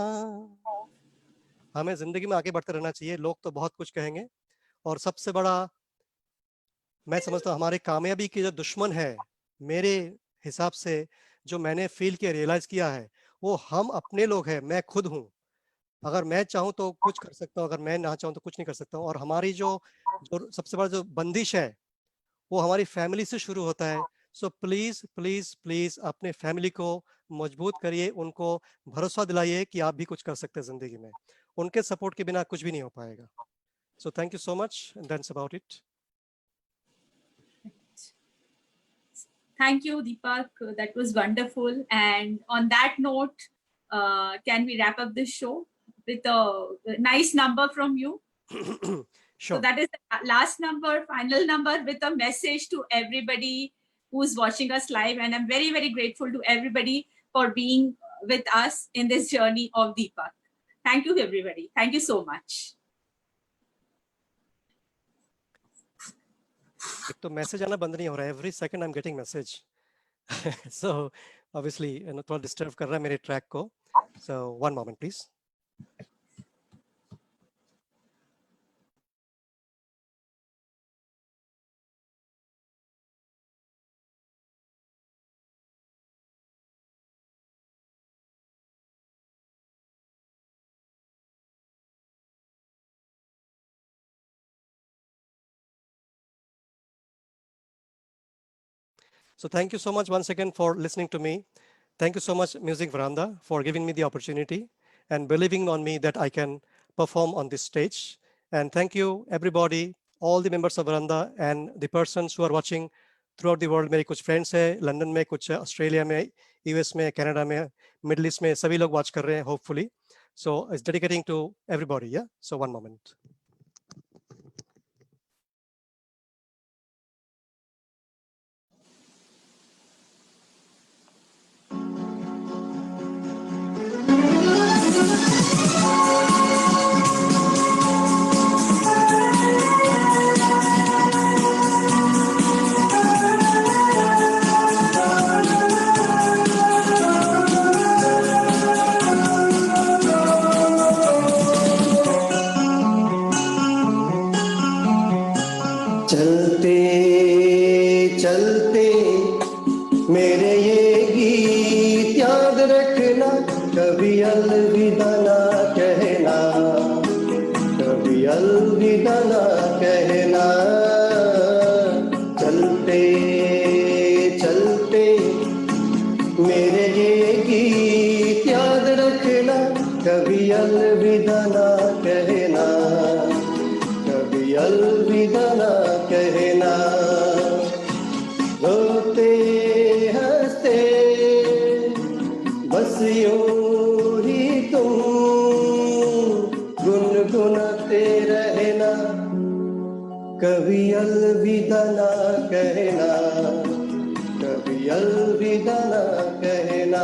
हमें जिंदगी में आगे बढ़ते रहना चाहिए। लोग तो बहुत कुछ कहेंगे, और सबसे बड़ा मैं समझता हूँ हमारी कामयाबी की जो दुश्मन है, मेरे हिसाब से जो मैंने फील किया, रियलाइज किया है, वो हम अपने लोग हैं। मैं खुद हूँ। अगर मैं चाहूँ तो कुछ कर सकता हूँ, अगर मैं ना चाहूँ तो कुछ नहीं कर सकता हूँ। और हमारी जो जो सबसे बड़ा जो बंदिश है, वो हमारी फैमिली से शुरू होता है। सो प्लीज प्लीज प्लीज अपने फैमिली को मजबूत करिए, उनको भरोसा दिलाइए कि आप भी कुछ कर सकते हैं जिंदगी में। उनके सपोर्ट के बिना कुछ भी नहीं हो पाएगा। सो thank you so much, that's about it. Thank you, Deepak. That was wonderful. And on that note, can we wrap up this show with a nice number from you? Sure. So that is the last number, final number, with a message to everybody who's watching us live. And I'm very, very grateful to everybody for being with us in this journey of Deepak. Thank you, everybody. Thank you so much. एक तो message आना बंद नहीं हो रहा है, every second I am getting message. So obviously थोड़ा disturb कर रहा है मेरे ट्रैक को। So one moment please. So thank you so much once again for listening to me. Thank you so much, Music Veranda, for giving me the opportunity and believing on me that I can perform on this stage. And thank you, everybody, all the members of Veranda and the persons who are watching throughout the world. मेरे कुछ friends हैं London में, कुछ Australia में, US में, Canada में, middle east में, सभी लोग watch कर रहे हैं hopefully. So it's dedicating to everybody. Yeah. So one moment. चलते चलते मेरे ये गीत याद रखना, कभी अलविदा ना कहना, कभी अलविदा ना कहना। चलते चलते मेरे ये गीत याद रखना, कभी अलविदा ना कहना, कभी अलविदा ना कहना। रोते हंसते बस यूं ही तुम गुनगुनाते रहना, कभी अलविदा ना कहना, कभी अलविदा ना कहना।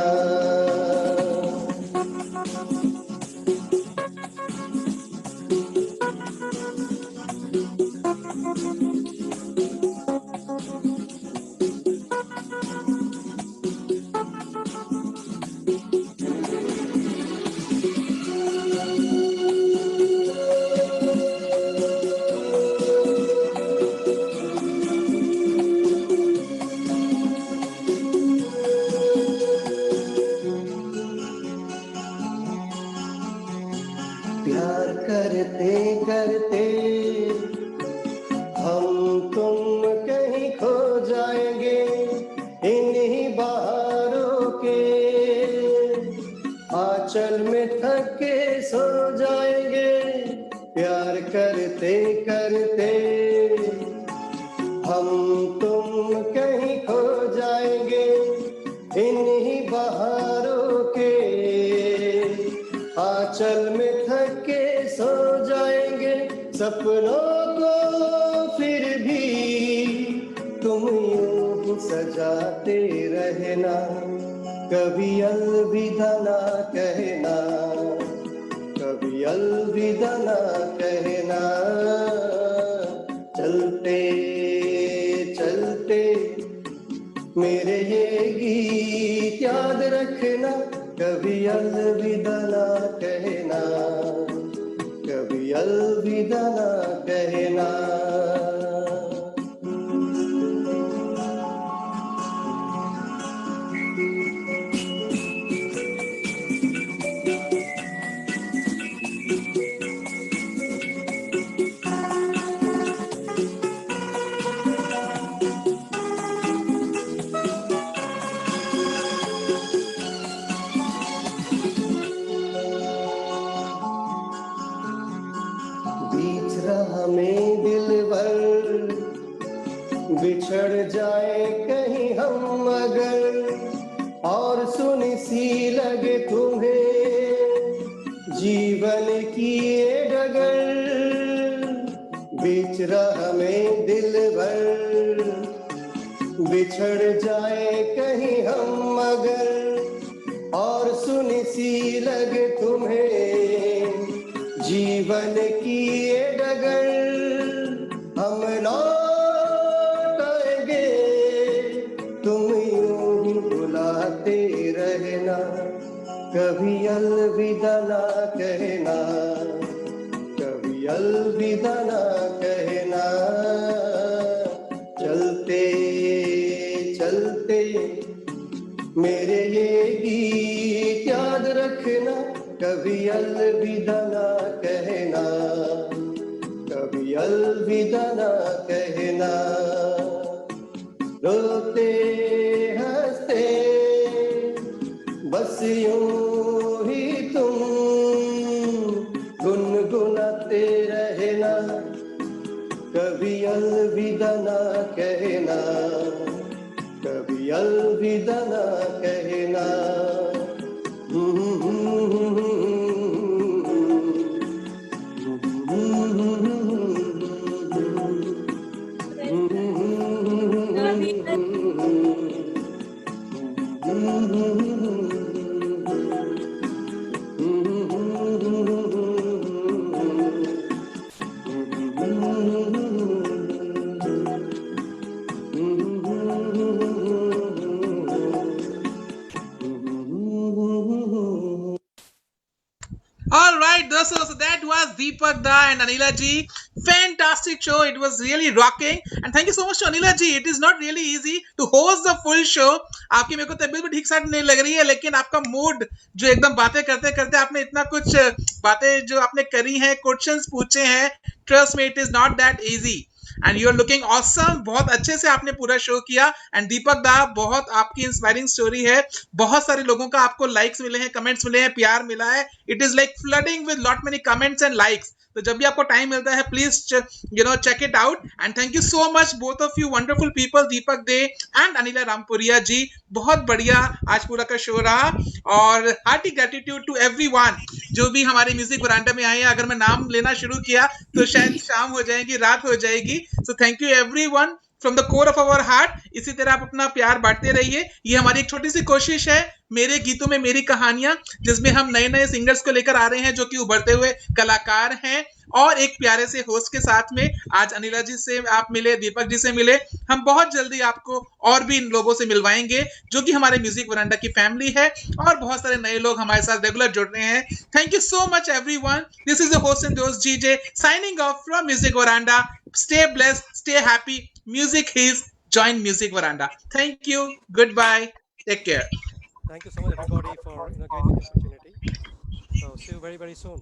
प्यार करते करते हम तुम कहीं खो जाएंगे, इन्हीं बहारों के आंचल में थक के सो जाएंगे। प्यार करते करते हम तुम कहीं खो जाएंगे, इन्हीं बहारों के आंचल में थक के सो जाएंगे। सपनों को फिर भी तुम यूं सजाते रहना, कभी अलविदा ना कहना, कभी अलविदा ना कहना। चलते चलते मेरे ये गीत याद रखना, कभी अलविदा ना कहना, कभी अलविदा ना कहना। बीच राह में दिलबर बिछड़ जाए कहीं हम अगर, और सुनी सी लगे तुम्हें जीवन की ये डगर। बीच राह में दिलबर बिछड़ जाए कहीं हम अगर, और सुनी सी लगे तुम्हें जीवन की ये डगर। हम लौट आएंगे, तुम यूं ही बुलाते रहना, कभी अलविदा ना कहना, कभी अलविदा ना कहना। चलते चलते मेरे ये गीत याद रखना, कभी अलविदा ना कहना, कभी अलविदा ना कहना। रोते हंसते बस यूं ही तुम गुनगुनाते रहना, कभी अलविदा ना कहना, कभी अलविदा ना कहना। All right, dosto, so that was Deepak Da and Anila ji. Fantastic show. It was really rocking. And thank you so much to Anila ji. It is not really easy to host the full show. आपकी मेरे को तबीयत भी ठीक साथ नहीं लग रही है, लेकिन आपका मूड जो एकदम बातें करते करते आपने इतना कुछ बातें जो आपने करी हैं, क्वेश्चंस पूछे हैं, trust me it is not that easy and you are looking awesome. बहुत अच्छे से आपने पूरा शो किया। एंड दीपक दा, बहुत आपकी इंस्पायरिंग स्टोरी है। बहुत सारे लोगों का आपको लाइक्स मिले हैं, कमेंट्स मिले हैं, प्यार मिला है। It is like flooding with lot many comments and likes. तो जब भी आपको टाइम मिलता है, please check it out. And thank you so much both of you wonderful people, Deepak दे एंड अनिला रामपुरिया जी। बहुत बढ़िया आज पूरा का शो रहा। और हार्टी ग्रेटिट्यूड टू एवरीवन जो भी हमारे म्यूजिक वरांडा में आए हैं। अगर मैं नाम लेना शुरू किया तो शायद शाम हो जाएगी, रात हो जाएगी। So thank you everyone from the core of our heart. इसी तरह आप अपना प्यार बांटते रहिए। ये हमारी एक छोटी सी कोशिश है, मेरे गीतों में मेरी कहानियां, जिसमें हम नए नए सिंगर्स को लेकर आ रहे हैं जो कि उभरते हुए कलाकार हैं। और एक प्यारे से होस्ट के साथ में आज अनिला जी से आप मिले, दीपक जी से मिले। हम बहुत जल्दी आपको और भी इन लोगों से मिलवाएंगे जो कि हमारे म्यूजिक वरांडा की फैमिली है। और बहुत सारे नए लोग हमारे साथ रेगुलर जुड़ रहे हैं। Thank you so much everyone. This is the host and दोस्त GJ signing off from music veranda. Stay blessed, stay happy. Music is join Music Veranda. Thank you. Goodbye. Take care. Thank you so much, everybody, for giving me the opportunity. So see you very, very soon.